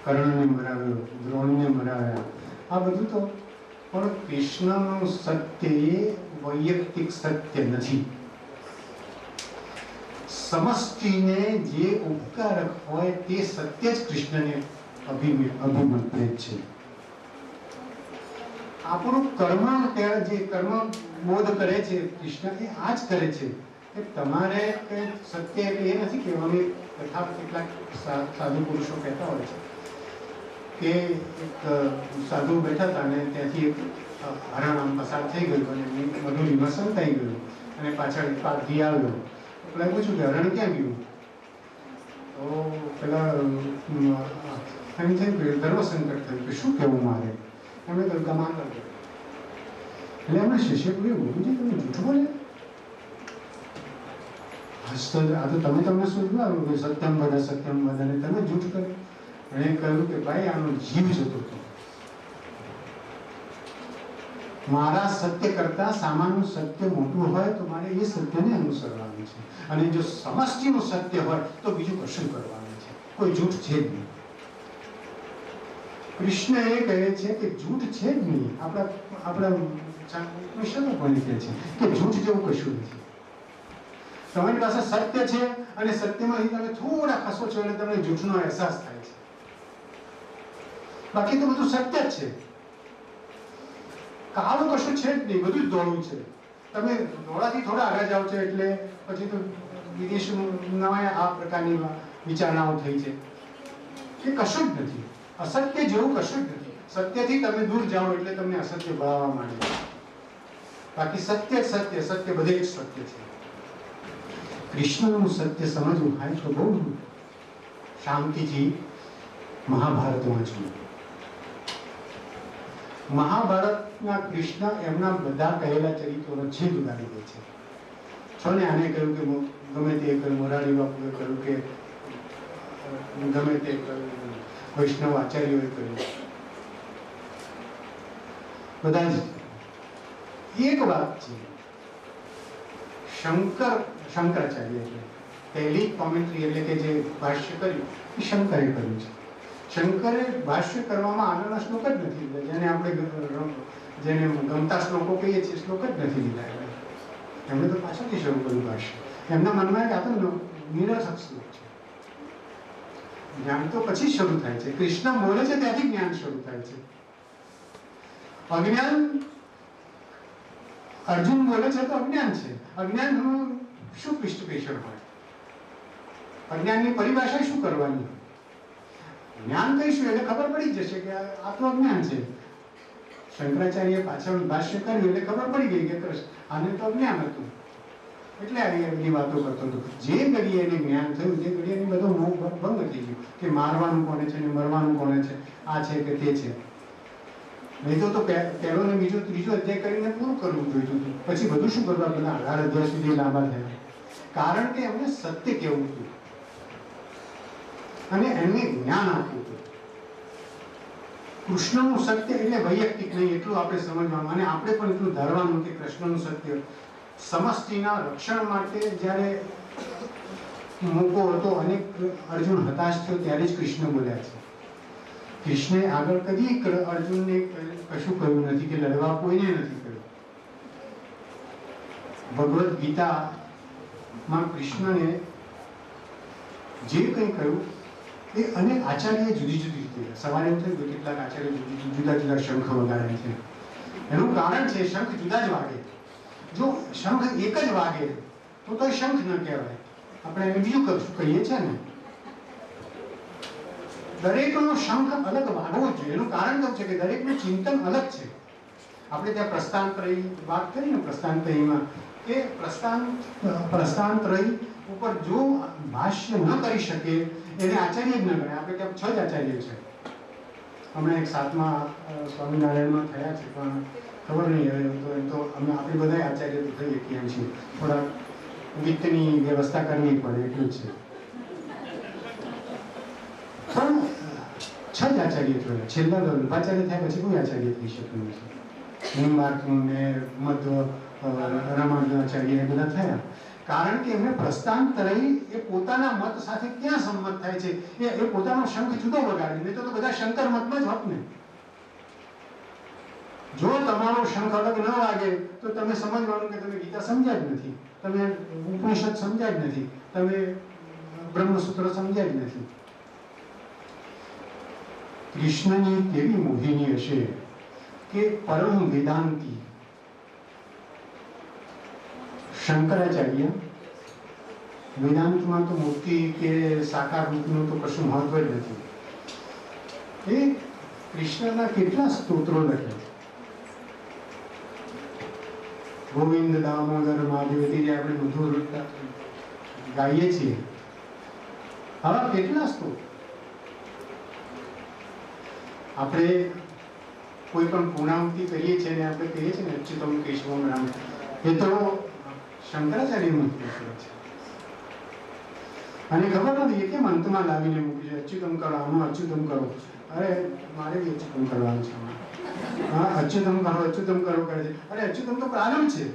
કર્ણને મરાવ્યો, દ્રોણને મરાવ્યા, આ બધું તો. પણ કૃષ્ણનું સત્ય એ વૈયક્તિક સત્ય નથી. સમષ્ટિને જે ઉપકારક હોય તે સત્ય જ કૃષ્ણને અભિમંત્રિત છે. આપણું કર્મ જે કર્મ બોધ કરે છે કૃષ્ણ એ આ જ કરે છે કે તમારે કંઈ સત્ય એટલે એ નથી કહેવાનું. તથા કેટલાક સાધુ પુરુષો કહેતા હોય છે કે એક સાધુ બેઠા હતા અને ત્યાંથી એક હરણ આમ પસાર થઈ ગયું અને મધુરીમાં સંતાઈ ગયું અને પાછળ એક પારધી આવ્યો. પેલા પૂછ્યું કે હરણ ક્યાં ગયું? તો પેલા એમ થયું કે ધર્મસંકટ થયું કે શું કહેવું મારે. એમણે કહ્યું કે માન કરજો. એટલે એમણે શિષ્ય કહ્યું, ગુરુજી તમે જૂઠું બોલે? આ તો તમને શું કે સત્યમ વદ અને તમે જૂઠ કર્યું. એણે કહ્યું કે ભાઈ આનો જીવ જતો હતો. મારા સત્ય કરતા સામાનું સત્ય મોટું હોય તો મારે એ સત્યને અનુસરવાનું છે, અને જો સમષ્ટિનું સત્ય હોય તો બીજું કશું કરવાનું છે. કોઈ જૂઠ છે જ નહીં. કૃષ્ણ એ કહે છે કે જૂઠ છે જ નહીં. આપણા કૃષ્ણ પણ કહે છે કે જૂઠ જેવું કશું નથી. તમારી પાસે સત્ય છે અને સત્યમાં તમે થોડા ખસો છો એટલે તમને જૂઠનો અહેસાસ થાય છે. બાકી તો બધું સત્ય જ છે. કાળું કશું છે જ નહીં, બધું જ ધોળું છે. તમે ધોળાથી થોડા આગળ જાઓ છો એટલે પછી તો વિદેશમાં આ પ્રકારની વિચારણાઓ થઈ છે કે કશું જ નથી. અસત્ય જેવું કશું જ નથી. સત્યથી તમે દૂર જાઓ એટલે તમને અસત્ય ભળાવવા માંડે. બાકી સત્ય સત્ય સત્ય બધે જ સત્ય છે. કૃષ્ણનું સત્ય સમજવું થાય તો બહુ શાંતિથી મહાભારત વાંચવું. મહાભારતના કૃષ્ણ એમના બધા કહેલા ચરિત્રોનો છેદ ઉડાડી દે છે. છો ને આને કહ્યું કે ગમે તે કહ્યું, મોરારી બાપુએ કહ્યું કે ગમે તે કહ્યું, વૈષ્ણવ આચાર્યોએ કહ્યું, બધા જ એક વાત છે. શંકરાચાર્ય એટલે પહેલી કોમેન્ટ્રી એટલે કે જે ભાષ્ય કર્યું એ શંકરે કર્યું છે. શંકરે ભાષ્ય કરવામાં આગળના શ્લોક જ નથી લીધા. જેને ગમતા શ્લોકો કહીએ છીએ શ્લોક જ નથી લીધા. એમણે તો પાછળથી શરૂ કર્યું ભાષ્ય. એમના મનમાં એક આતો નિરર્થક શ્લોક છે. જ્ઞાન તો પછી શરૂ થાય છે. કૃષ્ણ બોલે છે ત્યાંથી જ્ઞાન શરૂ થાય છે. અજ્ઞાન અર્જુન બોલે છે તો અજ્ઞાન છે. અજ્ઞાનનું શું પૃષ્ઠપેષણ હોય? અજ્ઞાનની પરિભાષા શું કરવાની? જ્ઞાન કહીશું એટલે ખબર પડી જશે કે આ તો અજ્ઞાન છે. શંકરાચાર્ય પાછળ ભાષ્ય કર્યું એટલે ખબર પડી ગઈ કે આને તો અજ્ઞાન હતું એટલે આ બધી વાતો કરતો હતો. જે ઘડીએ એને જ્ઞાન થયું તે ઘડીએ એને બધો મોહ ભંગ થઈ ગયો કે મારવાનું કોને છે ને મરવાનું કોને છે, આ છે કે તે છે. નહીં તો પહેલો ને બીજો ત્રીજો અધ્યાય કરીને પૂરું કરવું જોઈતું હતું. પછી બધું શું કરવા બધા 18 અધ્યાય સુધી લાંબા થયા. કારણ કે એમને સત્ય કેવું હતું અને એમને જ્ઞાન આપ્યું હતું. કૃષ્ણનું સત્ય એટલે વૈયક્તિક નહીં, એટલું આપણે સમજવાનું. અને આપણે પણ એટલું ધારવાનું કે કૃષ્ણનું સત્ય સમષ્ટિના રક્ષણ માટે જ્યારે મોકો હતો અને અર્જુન હતાશ થયો ત્યારે જ કૃષ્ણ બોલ્યા છે. કૃષ્ણે આગળ કદી અર્જુનને કશું કહ્યું નથી કે લડવા કોઈને નથી કહ્યું. ભગવદ્ ગીતામાં કૃષ્ણને જે કંઈ કહ્યું એ અનેક આચાર્ય જુદી જુદી રીતે. સવારે એમ થયું કે કેટલાક આચાર્ય જુદા જુદા શંખ વગાડે છે. એનું કારણ છે શંખ જુદા જ વાગે. જો શંખ એક જ વાગે તો શંખ ન કહેવાય. આપણે એને બીજું કશું કહીએ છીએ ને. દરેકનો શંખ અલગ વાગવો જોઈએ. એનું કારણ કેવું છે કે દરેકનું ચિંતન અલગ છે. આપણે ત્યાં પ્રસ્થાનત્રયી વાત કરી ને, પ્રસ્થાનત્રયીમાં કે પ્રસ્થાનત્રયી ઉપર જો ભાષ્ય ન કરી શકે એને આચાર્ય જ ન ગણે. આપણે ત્યાં 6 જ આચાર્ય છે. હમણાં એક 7મા સ્વામિનારાયણમાં થયા છે, પણ ખબર નહીં હવે તો અમે આપણે બધા આચાર્ય થઈએ કેમ છીએ. થોડા વિત્તની વ્યવસ્થા કરવી પડે એટલું જ છે. પણ 6 જ આચાર્ય થયા. છેલ્લા વલ્ભાચાર્ય થયા પછી કોઈ આચાર્ય થઈ શક્યું નથી. નિમ્બાર્કને મધ્વ રામાનુજાચાર્ય એ બધા થયા. કારણ કે એમને પ્રસ્થાનત્રયી એ પોતાના મત સાથે ક્યાં સંમત થાય છે. એ પોતાનો શંખ જુદો વગાડે. નહીં તો બધા શંકર મતમાં જ હોત ને. જો તમારો શંખ અલગ ન વાગે તો તમે સમજવાનું કે તમે ગીતા સમજ્યા જ નથી, તમે ઉપનિષદ સમજ્યા જ નથી, તમે બ્રહ્મસૂત્ર સમજ્યા જ નથી. કૃષ્ણની કેવી મોહિની હશે કે પરમ વેદાંતી શંકરાચાર્ય વેદાંતમાં તો મૂર્તિ કે સાકાર રૂપનું તો કશું મહત્વ જ નથી. એ કૃષ્ણના કેટલા સ્તોત્રો લખે છે. ગોવિંદ દામોદર મહાદેવથી જે આપણે મધુર ગાઈએ છીએ, આવા કેટલા સ્તોત્ર. આપણે કોઈ પણ પૂર્ણાહુતિ કરીએ છીએ ને આપણે કહીએ છીએ ને અચ્યુતમ કેશવમ રામ, એ તો શંકરાચાર્યનું છે. અને ખબર નથી એ કેમ અંતમાં લાવીને મૂકી છે, અચ્યુતમ કરો, આનું અચ્યુતમ કરો. અરે મારે બી અચ્યુતમ કરવાનું છે. હા, અચ્યુતમ કરો કરે છે. અરે અચ્યુતમ તો પ્રારંભ છે.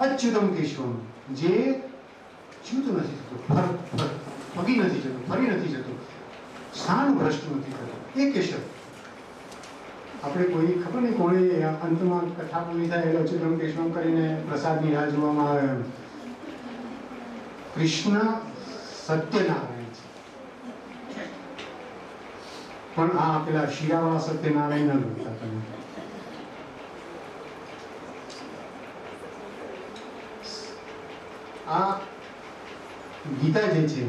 અચ્યુતમ કેશવમ, જે ચ્યુત નથી થતું, ફરી નથી જતું, સ્થાન ભ્રષ્ટ નથી થતું, એ કેશવ. આપણે કોઈ ખબર નહીં કોણે અંતમાં કથા પૂરી થાય એટલે અચ્યુતમ કેશવમ કરીને પ્રસાદની રાહ જોવામાં આવે. કૃષ્ણ સત્યનારાયણ છે, પણ આ પેલા શિરાવાળા સત્યનારાયણ ન ગમતા તમે. આ ગીતા જે છે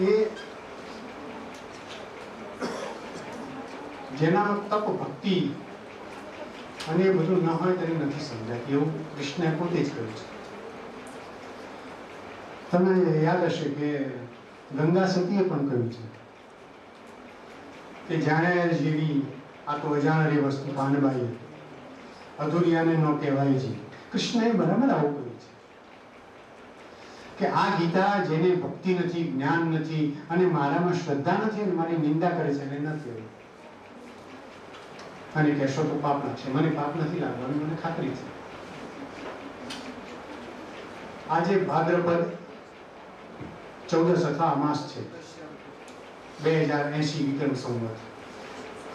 એ જેના તપ ભક્તિ અને એ બધું ન હોય તેને નથી સમજાતી, એવું કૃષ્ણએ પોતે જ કહ્યું છે. તમને યાદ હશે કે ગંગા સતીએ પણ કહ્યું છે કે જાણે જેવી આ તો અજાણ વસ્તુ પાનબાઈ અધુરિયાને ન કહેવાય છે. કૃષ્ણએ બરાબર આવું કહ્યું છે કે આ ગીતા જેને ભક્તિ નથી, જ્ઞાન નથી અને મારામાં શ્રદ્ધા નથી અને મારી નિંદા કરે છે એને નથી. અને કહેશો તો પાપ લાગશે, મને પાપ નથી લાગવાનું, મને ખાતરી છે. આજે ભાદ્રપદ 14 અથવા અમાસ છે, 2080 વિક્રમ સંવત.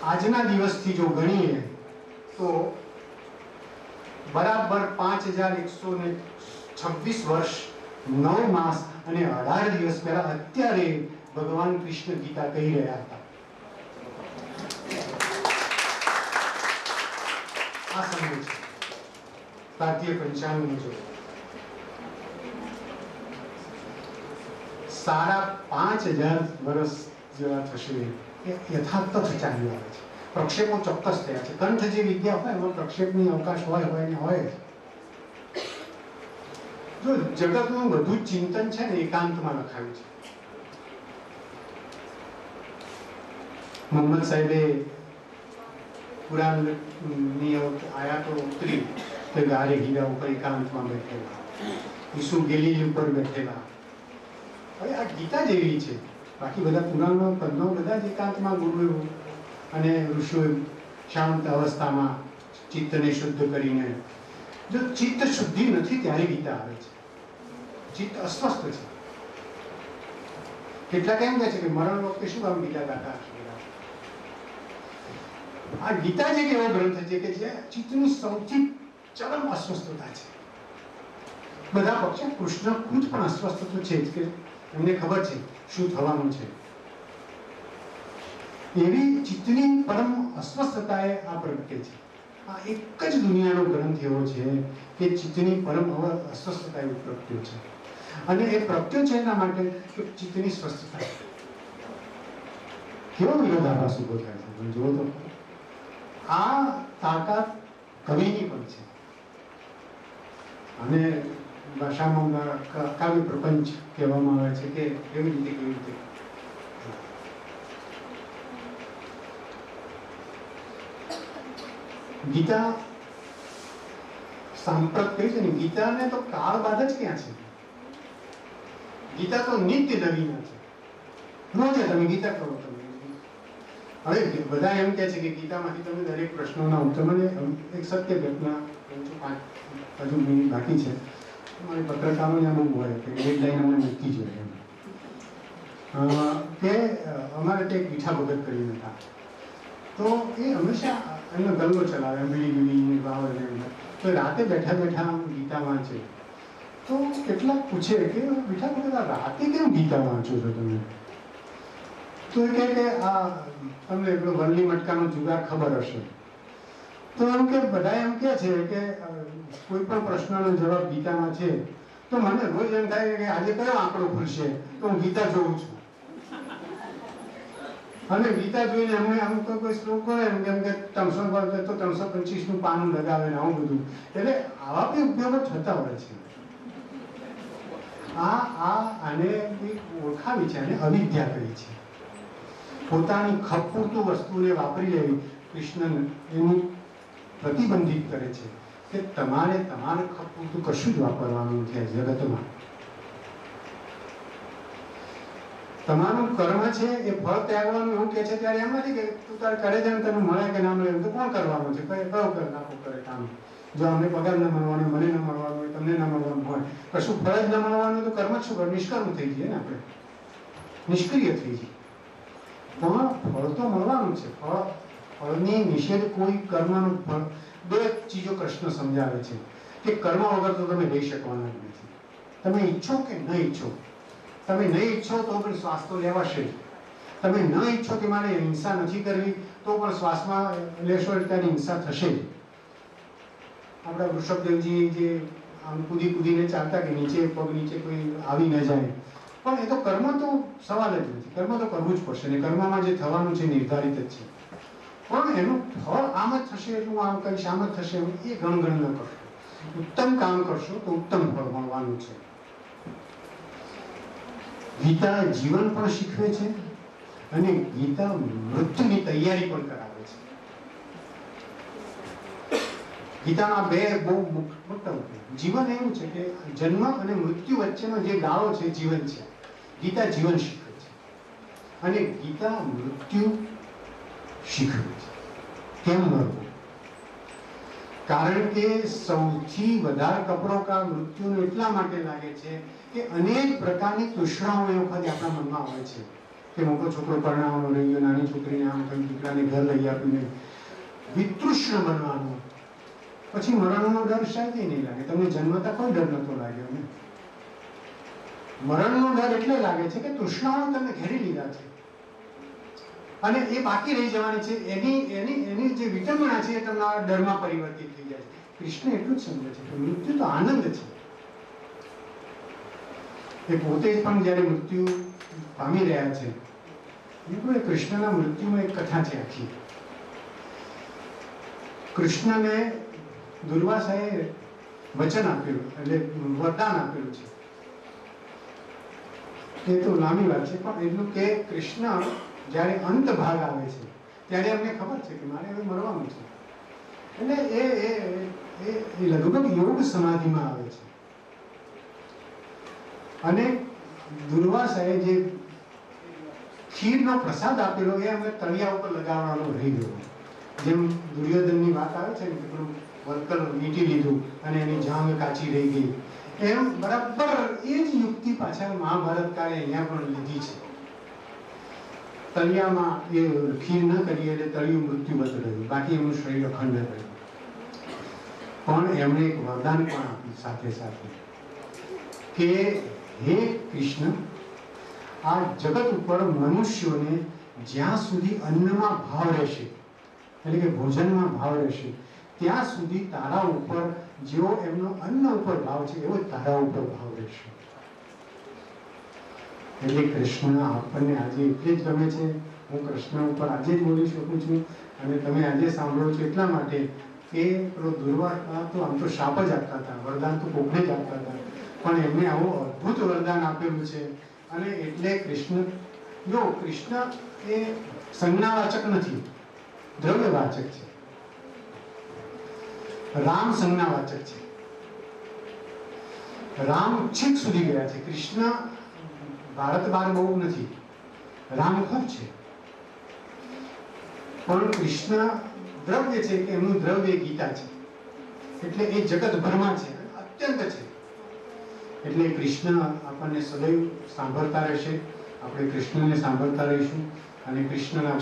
આજના દિવસથી જો ગણીએ તો બરાબર 5126 વર્ષ 9 માસ અને 18 દિવસ પહેલા અત્યારે ભગવાન કૃષ્ણ ગીતા કહી રહ્યા હતા. આ સમય છે ભારતીય પંચાંગ મુજબ 5500 વર્ષ જેવા થશે. એ યથાર્થ ચાલ્યું આવે છે. પ્રક્ષેપો ચોક્કસ થયા છે. કંઠ જે વિદ્યા હોય એમાં પ્રક્ષેપની અવકાશ હોય ને હોય. જો જગતનું બધું જ ચિંતન છે ને એકાંતમાં લખાયું છે. મોહમ્મદ સાહેબે કુરાનની આયાતો ઉતરી કે ગારે હીરા ઉપર એકાંતમાં બેઠેલા, ઈસુ ગેલીલી ઉપર બેઠેલા. હવે આ ગીતા જેવી છે. બાકી બધા પુરાણો પદ્મો બધા જ એકાંતમાં ગુરુ અને ઋષિઓ શાંત અવસ્થામાં ચિત્તને શુદ્ધ કરીને. જો ચિત્ત શુદ્ધિ નથી ત્યારે ગીતા આવે છે. ચિત્ત અસ્વસ્થ છે. કેટલાક એમ કહે છે કે મરણ વખતે શું આમ ગીતા ગાતા હશે. આ ગીતા જ એક એવો ગ્રંથ છે કે જે ચિત્તની સૌથી ચરમ અસ્વસ્થતા છે. બધા પક્ષે કૃષ્ણ ખુદ પણ અસ્વસ્થ તો છે જ કે એમને ખબર છે શું થવાનું છે. એવી ચિત્તની પરમ અસ્વસ્થતાએ આ પ્રગટે છે. આ એક જ દુનિયાનો ગ્રંથ એવો છે કે ચિત્તની પરમ અસ્વસ્થતા એવું પ્રગટ્યો છે. અને એ પ્રગટ્યો છે એના માટે ચિત્તની સ્વસ્થતા. કેવો વિરોધાભાસ ઉભો થાય છે જુઓ તો. આ તાકાત કવિની પણ છે. અને ભાષામાં કાવ્ય પ્રપંચ કહેવામાં આવે છે કે કેવી રીતે ગીતા સાંપ્રત કહી છે ને, ગીતાને તો કાળ બાદ જ ક્યાં છે. ગીતા તો નિત્ય નવીન છે. રોજે તમે ગીતા કરો. તમે હવે બધા એમ કહે છે કે ગીતામાંથી તમે દરેક પ્રશ્નોના ઉત્તર. મને એક સત્ય ઘટના હજુ મિનિટ બાકી છે. મારી પત્રકારોને બહુ હોય કે એક લાઈન અમને મૂકી જોઈએ કે અમારે ત્યાં એક મીઠા ભગત કરીને હતા. તો એ હંમેશા એમનો ગલ્લો ચલાવે, બીડી વાવ. તો રાતે બેઠા ગીતા વાંચે. તો કેટલાક પૂછે કે મીઠા ભગત રાતે કેમ ગીતા વાંચો છો તમે? તો એ કહે કે આ તમને એટલો વલ્લી મટકાનો જુગાર ખબર હશે તો એમ કે બધા એમ કહે છે કે કોઈ પણ પ્રશ્નનો જવાબ ગીતામાં છે, તો મને રોજ એમ થાય કે આજે કયો આંકડો ખુલશે, તો હું ગીતા જોઉં છું. અને ગીતા જોઈને અમને આમ તો કોઈ શ્લોક હોય એમ કેમ કે 300 તો 325નું પાનું લગાવે ને આવું બધું, એટલે આવા બી ઉપયોગો થતા હોય છે. આને ઓળખાવી છે, અને અવિદ્યા કરી છે. પોતાની ખપ પૂરતું વસ્તુને વાપરી લેવી કૃષ્ણ એનું પ્રતિબંધિત કરે છે કે તમારે તમારે ખપ પૂરતું કશું જ વાપરવાનું નથી આ જગતમાં. તમારું કર્મ છે એ ફળ ત્યાગવાનું એવું કે છે ત્યારે એમ નથી કે તું તારે કરે છે ને તને મળે કે ના મળે એમ તો કોણ કરવાનું છે, કયો કર નાખો કરે કામ. જો અમને પગાર ન મળવાનો, મને ન મળવાનું હોય, તમને ન મળવાનું હોય, કશું ફળ જ ન મળવાનું, તો કર્મ જ શું કર, નિષ્કર્મ થઈ જઈએ ને આપણે, નિષ્ક્રિય થઈ જઈએ. પણ ફળ તો મળવાનું છે. ફળની નિષેધ કોઈ કર્મનું ફળ, બે ચીજો કૃષ્ણ સમજાવે છે કે કર્મ વગર તો તમે રહી શકવાના જ નથી. તમે ઈચ્છો કે ન ઈચ્છો, તમે નહીં ઈચ્છો તો પણ શ્વાસ તો લેવાશે. તમે ન ઈચ્છો કે મારે હિંસા નથી કરવી, તો પણ શ્વાસમાં લેશો ત્યારે હિંસા થશે. આપણા વૃષભદેવજી જે આમ કૂદીને ચાલતા કે નીચે પગ નીચે કોઈ આવી ન જાય, પણ એ તો કર્મ તો સવાલ જ નથી. કર્મ તો કરવું જ પડશે, ને કર્મમાં જે થવાનું છે નિર્ધારિત જ છે. પણ એનું ફળ આમ જ થશે એટલું આમ કહીશ, આમ જ થશે એ ગણગણ ન કરશો. ઉત્તમ કામ કરશો તો ઉત્તમ ફળ મળવાનું છે. ગીતા જીવન પણ શીખવે છે, અને ગીતા મૃત્યુની તૈયારી પણ કરાવે છે. ગીતાના બે બહુ મોટા જીવન એવું છે કે જન્મ અને મૃત્યુ વચ્ચેનો જે ગાળો છે જીવન છે. ગીતા જીવન શીખવે છે, અને ગીતા મૃત્યુ શીખવે છે. કેમ મરવું? કારણ કે સૌથી વધારે કપડો મૃત્યુનો એટલા માટે લાગે છે કે અનેક પ્રકારની તૃષ્ણાઓ એ વખતે આપણા મનમાં હોય છે કે મોટો છોકરો પરણાવવાનો રહી ગયો, નાની છોકરીને આમ થયું, દીકરાને ઘર લઈ આપ્યું, વિતૃષ્ણ બનવાનું. પછી મરણનો ડર શાયદ નહીં લાગે. તમને જન્મતા કોઈ ડર નતો લાગ્યો ને. મરણનો ડર એટલે લાગે છે કે તૃષ્ણાઓ તમે ઘેરી લીધા છે, અને એ બાકી રહી જવાની છે. એની જે વિટંબણા છે એ તમારા ડરમાં પરિવર્તિત થઈ જાય છે. કૃષ્ણ એટલું જ સમજે છે કે મૃત્યુ તો આનંદ છે. એ પોતે પણ જ્યારે મૃત્યુ પામી રહ્યા છે, બિલકુલ કૃષ્ણના મૃત્યુમાં એક કથા છે આખી. કૃષ્ણને દુર્વાસાએ વચન આપેલું, એટલે વરદાન આપેલું છે. એ તો લાંબી વાત છે, પણ એટલું કે કૃષ્ણ જ્યારે અંત ભાગ આવે છે ત્યારે અમને ખબર છે કે મારે હવે મરવાનું છે, એટલે એ લગભગ યોગ સમાધિમાં આવે છે. અને દુર્વાસાએ જે ખીરનો પ્રસાદ આપેલો એ અમે તળિયા ઉપર લગાવવાનો રહી ગયો. જેમ દુર્યોધનની વાત આવે છે ને કે પેલું વર્કર મીટી લીધું અને એની જાંગ કાચી રહી ગઈ, એમ બરાબર એ જ યુક્તિ પાછળ મહાભારત કાળે અહીંયા પણ લીધી છે. તળિયામાં એ ખીર ન કરી એટલે તળિયું મૃત્યુવત રહ્યું, બાકી એમનું શરીર અખંડ રહ્યું. પણ એમણે એક વરદાન પણ આપ્યું સાથે સાથે કે હે કૃષ્ણ, આ જગત ઉપર મનુષ્યોને જ્યાં સુધી અન્નમાં ભાવ રહેશે, એટલે કે ભોજનમાં ભાવ રહેશે, ત્યાં સુધી તારા ઉપર જેવો એમનો અન્ન ઉપર ભાવ છે એવો તારા ઉપર ભાવ રહેશે. એટલે કૃષ્ણ આપણને આજે એટલે જ ગમે છે. હું કૃષ્ણ ઉપર આજે જ બોલી શકું છું, અને તમે આજે સાંભળો છો એટલા માટે કે પેલો દુર્વાસા તો આમ તો શાપ જ આપતા હતા, વરદાન તો કોકને જ આપતા હતા, પણ એમને આવું અદ્ભુત વરદાન આપેલું છે. અને એટલે કૃષ્ણ એ સંજ્ઞાવાચક નથી, દ્રવ્યવાચક છે. રામ સંજ્ઞાવાચક છે. રામ છેક સુધી ગયા છે. કૃષ્ણ ભારત બહાર બહુ નથી, રામ ખૂબ છે. પણ કૃષ્ણ દ્રવ્ય છે કે એમનું દ્રવ્ય ગીતા છે, એટલે એ જગતભરમાં છે, અત્યંત છે. એટલે કૃષ્ણ આપણને સદૈવ સાંભળતા રહેશે. આપણે કૃષ્ણને સાંભળતા રહીશું, અને કૃષ્ણના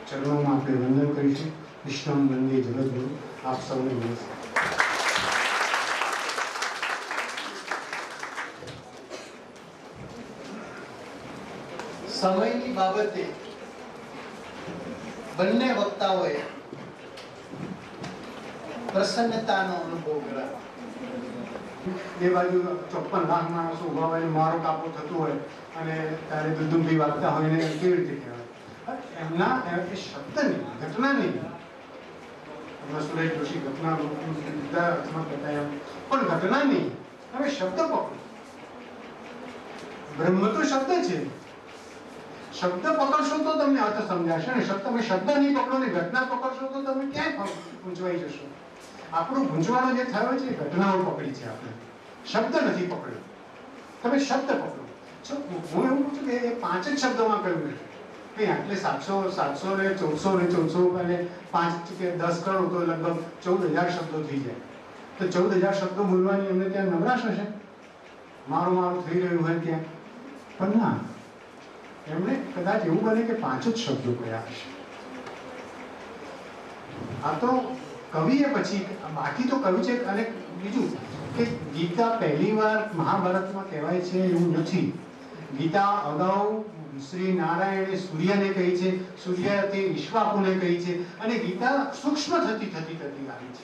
ચરણોમાં આપણે વંદન કરીશું. કૃષ્ણ વંદે જગદગુરુ. આપ સૌને નમસ્કાર. સમયની બાબતે બંને વક્તાઓએ પ્રસન્નતાનો અનુભવ કરાવવા. એ બાજુ 54 લાખ માણસો ઉભા હોય, મારો કાપો થતું હોય અને તારે દુદુંબી વાગતા હોય ને કેવી રીતે કહેવાય? એમના એ શબ્દ નહીં, ઘટના નહીં. સુરેશ જોશી ઘટના બધા અર્થમાં કહેતા એમ, પણ ઘટના નહીં. હવે શબ્દ પકડો. બ્રહ્મ તો શબ્દ છે. શબ્દ પકડશો તો તમને અર્થ સમજાશે ને તમે શબ્દ નહીં પકડો ને ઘટના પકડશો તો તમે ક્યાંય ગુંચવાઈ જશો. આપણું ગુંચવાડો જે થયો છે એ ઘટનાઓ પકડી છે. આપણે શબ્દ નથી પકડ્યો. તમે શબ્દ પકડો. હું એવું પૂછું કે એ 5 જ શબ્દોમાં કહ્યું નથી કઈ આટલે 700 ને 1400 અને 5 કે 10 કરોડ તો લગભગ 14,000 શબ્દો થઈ જાય. તો 14,000 શબ્દો બોલવાની અમને ત્યાં નવરાશ હશે? મારું થઈ રહ્યું હોય ત્યાં? પણ ના, એમણે કદાચ એવું બને કે 5 જ શબ્દો કહ્યા હશે. આ તો કવિએ પછી બાકી તો કહ્યું છે. અને બીજું કે ગીતા પહેલી વાર મહાભારતમાં કહેવાય છે એવું નથી. ગીતા અગાઉ શ્રી નારાયણે સૂર્યને કહી છે, સૂર્યથી ઈશ્વાકુને કહી છે, અને ગીતા સૂક્ષ્મ થતી આવી છે.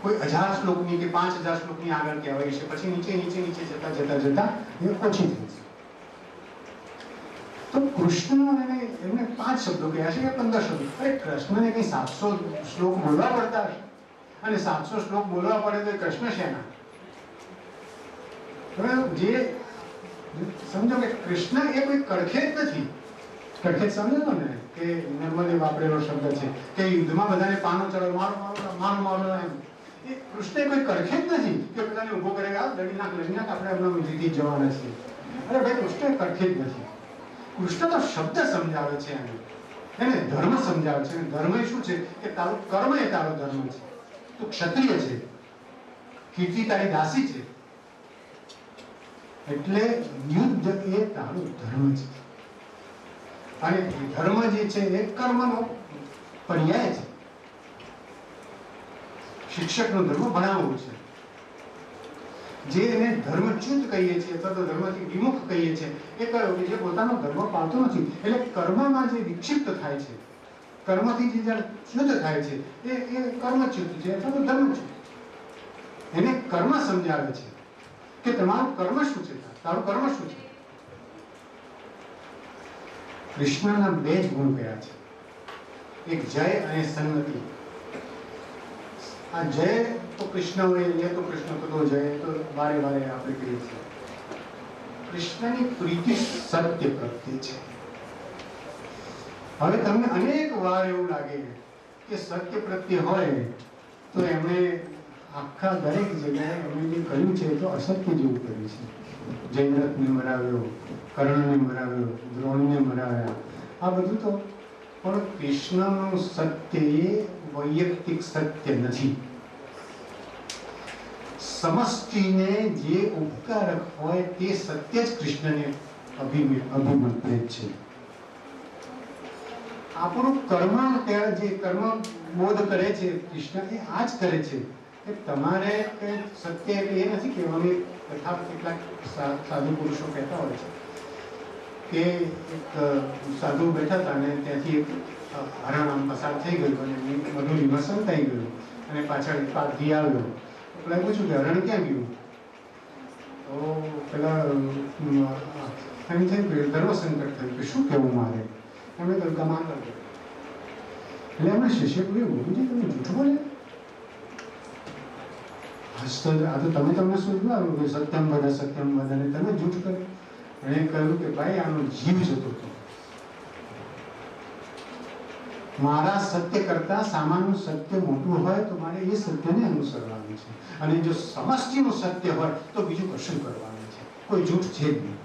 કોઈ 1000 શ્લોકની કે 5000 શ્લોકની આગળ કહેવાય છે, પછી નીચે જતા એ ઓછી થઈ છે. તો કૃષ્ણ એમને 5 શબ્દો કહ્યા છે કે 15 શબ્દો? અરે કૃષ્ણને કઈ 700 શ્લોક બોલવા પડતા હશે, અને 700 શ્લોક બોલવા પડે તો કૃષ્ણ શેના? જે સમજો કે કૃષ્ણ એ કોઈ કડખેત નથી. કડખેત સમજો ને કે નર્મદે વાપરેલો શબ્દ છે કે યુદ્ધમાં બધાને પાનો ચડો, મારો એમ. એ કૃષ્ણ કોઈ કડખેત નથી કે બધાને ઉભો કરે, લડી નાખ આપણે એમના જીતી જવાના છીએ. અરે ભાઈ, કૃષ્ણ કડખેત નથી. કૃષ્ણ તો શબ્દ સમજાવે છે, એને ધર્મ સમજાવે છે. ધર્મ એ શું છે કે તારું કર્મ એ તારો ધર્મ છે. તું ક્ષત્રિય છે, કીર્તિ તારી દાસી છે, એટલે યુદ્ધ એ તારો ધર્મ છે. અને ધર્મ જે છે એ કર્મનો પર્યાય છે. શિક્ષકનો ધર્મ ભણાવવું છે. જે એને ધર્મચ્યુત કહીએ છીએ અથવા તો ધર્મથી વિમુખ કહીએ છીએ એ કયો કે જે પોતાનો ધર્મ પાળતો નથી. એટલે કર્મમાં જે વિક્ષિપ્ત થાય છે, કર્મથી જે ચ્યુત થાય છે એ કર્મચ્યુત છે અથવા તો ધર્મચ્યુત. એને કર્મ સમજાવે છે કે તમારું કર્મ શું છે, તારું કર્મ શું છે. કૃષ્ણના 2 જ ગુણ કયા છે, એક જય અને સંગતિ. આ જય તો કૃષ્ણ હોય, એ તો કૃષ્ણ તો જય તો વારે આપણે કહીએ છીએ. કૃષ્ણની પ્રીતિ સત્ય પ્રત્યે છે. હવે તમને અનેક વાર એવું લાગે કે સત્ય પ્રત્યે હોય તો એમણે આખા દરેક જગ્યાએ એમણે જે કર્યું છે તો અસત્ય જેવું કર્યું છે. જયદ્રથને મરાવ્યો, કર્ણને મરાવ્યો, દ્રોણને મરાવ્યા, આ બધું તો. પણ કૃષ્ણનું સત્ય એ વૈયક્તિક સત્ય નથી. સમષ્ટિને જે ઉપકારક હોય તે સત્ય જ કૃષ્ણને અભિમંત્રિત છે. આપણું કર્મ જે કર્મ બોધ કરે છે કૃષ્ણ, એ આ જ કરે છે કે તમારે કંઈ સત્ય એટલે એ નથી કહેવાનું. તથા કેટલાક સાધુ પુરુષો કહેતા હોય છે કે એક સાધુ બેઠા હતા અને ત્યાંથી એક હરણ આમ પસાર થઈ ગયું અને મધુરીમાં સંતાઈ ગયું અને પાછળ એક પારધી આવ્યો. પેલા પૂછ્યું કે હરણ ક્યાં ગયું? તો પેલા એમ થયું કે ધર્મસંકટ થયું કે શું કહેવું મારે. એમણે કહ્યું કે માન કરજો. એટલે એમણે શિષ્ય પૂછ્યું, ગુરુજી તમે જૂઠું બોલે? આ તો તમને શું જોયું કે સત્યમ વદ અને તમે જૂઠ કર્યું. એણે કહ્યું કે ભાઈ આનો જીવ જતો હતો. મારા સત્ય કરતા સામાનું સત્ય મોટું હોય તો મારે એ સત્યને અનુસરવાનું છે, અને જો સમષ્ટિનું સત્ય હોય તો બીજું કશું કરવાનું છે. કોઈ જૂઠ છે જ નહીં.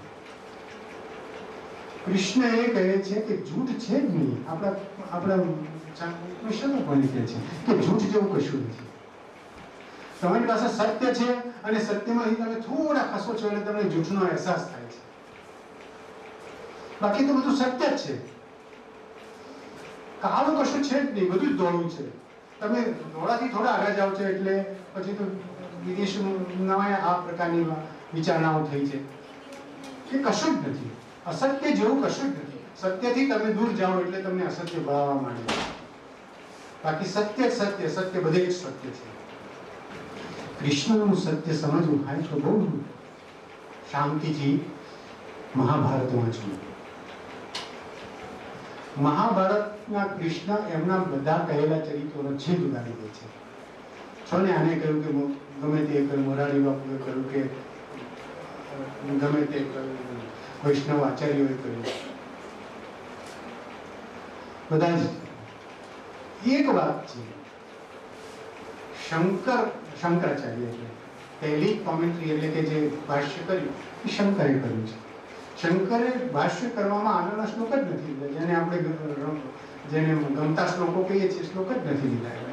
કૃષ્ણ એ કહે છે કે જૂઠ છે જ નહીં. આપણા કૃષ્ણ પણ કહે છે કે જૂઠ જેવું કશું નથી. તમારી પાસે સત્ય છે અને સત્યમાં તમે થોડા ખસો છો એટલે તમને જૂઠનો અહેસાસ થાય છે. બાકી તો બધું સત્ય જ છે. કાળું કશું છે જ નહીં, બધું જ ધોળું છે. તમે ધોળાથી થોડા આગળ જાઓ છો એટલે પછી તો વિદેશમાં આ પ્રકારની વિચારણાઓ થઈ છે કે કશું જ નથી. અસત્ય જેવું કશું જ નથી. સત્યથી તમે દૂર જાઓ એટલે તમને અસત્ય ભળાવવા માંડે. બાકી સત્ય સત્ય સત્ય બધે જ સત્ય છે. કૃષ્ણનું સત્ય સમજવું હોય તો બહુ શાંતિથી મહાભારત વાંચવું. મહાભારતના કૃષ્ણ એમના બધા કહેલા ચરિત્રોનો છેદ ઉડાડી દે છે. છો ને આને કહ્યું કે ગમે તે કહ્યું, મોરારી બાપુએ કહ્યું કે ગમે તે કહ્યું, વૈષ્ણવ આચાર્યોએ કહ્યું, બધા જ એક વાત છે. શંકરાચાર્ય એટલે પહેલી કોમેન્ટ્રી એટલે કે જે ભાષ્ય કર્યું એ શંકરે કર્યું છે. શંકરે ભાષ્ય કરવામાં આગળના શ્લોક જ નથી લીધા, જેને આપણે જેને ગમતા શ્લોકો કહીએ છીએ શ્લોક જ નથી લીધા.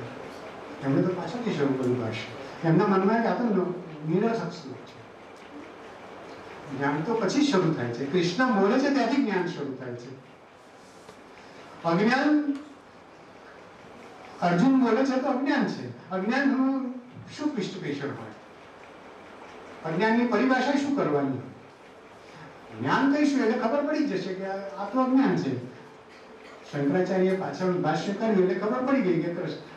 એમણે તો પાછળથી શરૂ કર્યું ભાષ્ય. એમના મનમાં કે આ તો નિરર્થક શ્લોક છે. જ્ઞાન તો પછી શરૂ થાય છે. કૃષ્ણ બોલે છે ત્યાંથી જ્ઞાન શરૂ થાય છે. અજ્ઞાન અર્જુન બોલે છે તો અજ્ઞાન છે. અજ્ઞાનનું શું પૃષ્ઠપેષણ હોય? અજ્ઞાનની પરિભાષા શું કરવાની? જ્ઞાન કહીશું એટલે ખબર પડી જશે કે આ તો અજ્ઞાન છે. શંકરાચાર્ય પાછળ ભાષ્ય કર્યું એટલે ખબર પડી ગઈ કે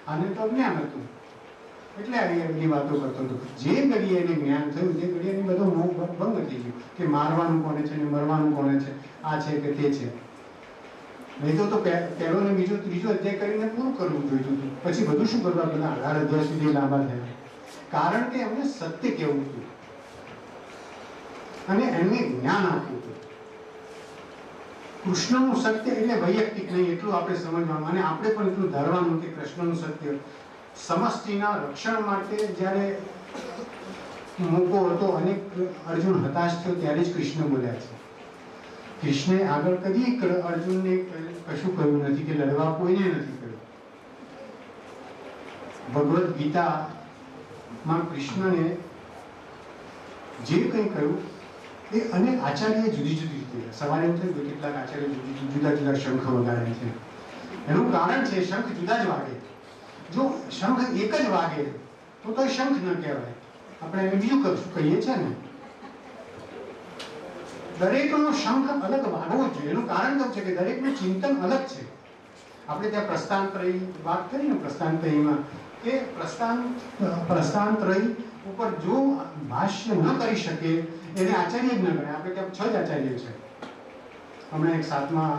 આને તો અજ્ઞાન હતું, એટલે આવી એમની વાતો કરતો હતો. જે ઘડીએ એને જ્ઞાન થયું તે ઘડીએ એની બધો મોહ ભંગ થઈ ગયો કે મારવાનું કોને છે ને મરવાનું કોને છે, આ છે કે તે છે. નહીં તો પહેલો ને બીજો ત્રીજો અધ્યાય કરીને પૂરું કરવું જોઈતું હતું. પછી બધું શું કરવા બધા 18 અધ્યાય સુધી લાંબા થયા? કારણ કે એમને સત્ય કહેવું હતું અને એમને જ્ઞાન આપવું હતું. કૃષ્ણનું સત્ય એટલે વૈયક્તિક નહીં, એટલું આપણે સમજવાનું. અને આપણે પણ એટલું ધારવાનું કે કૃષ્ણનું સત્ય સમષ્ટિના રક્ષણ માટે જ્યારે મોકો હતો અને અર્જુન હતાશ થયો ત્યારે જ કૃષ્ણ બોલ્યા છે. કૃષ્ણે આગળ કદી અર્જુનને કશું કહ્યું નથી કે લડવા કોઈને નથી કહ્યું. ભગવદ્ ગીતામાં કૃષ્ણને જે કંઈ કહ્યું એ અનેક આચાર્ય જુદી જુદી રીતે. સવારે એમ થયું કે કેટલાક આચાર્ય જુદા જુદા શંખ વગાડે છે. એનું કારણ છે શંખ જુદા જ વાગે. જો શંખ એક જ વાગે તો શંખ ન કહેવાય, આપણે એને બીજું કશું કહીએ છીએ ને. દરેકનો શંખ અલગ વાગવો જોઈએ. એનું કારણ કેવું છે કે દરેકનું ચિંતન અલગ છે. આપણે ત્યાં પ્રસ્થાનત્રયી વાત કરી ને, પ્રસ્થાનત્રયીમાં કે પ્રસ્થાનત્રયી ઉપર જો ભાષ્ય ન કરી શકે એને આચાર્ય જ ન ગણાય. આપણે ત્યાં 6 જ આચાર્ય છે. હમણાં એક 7મા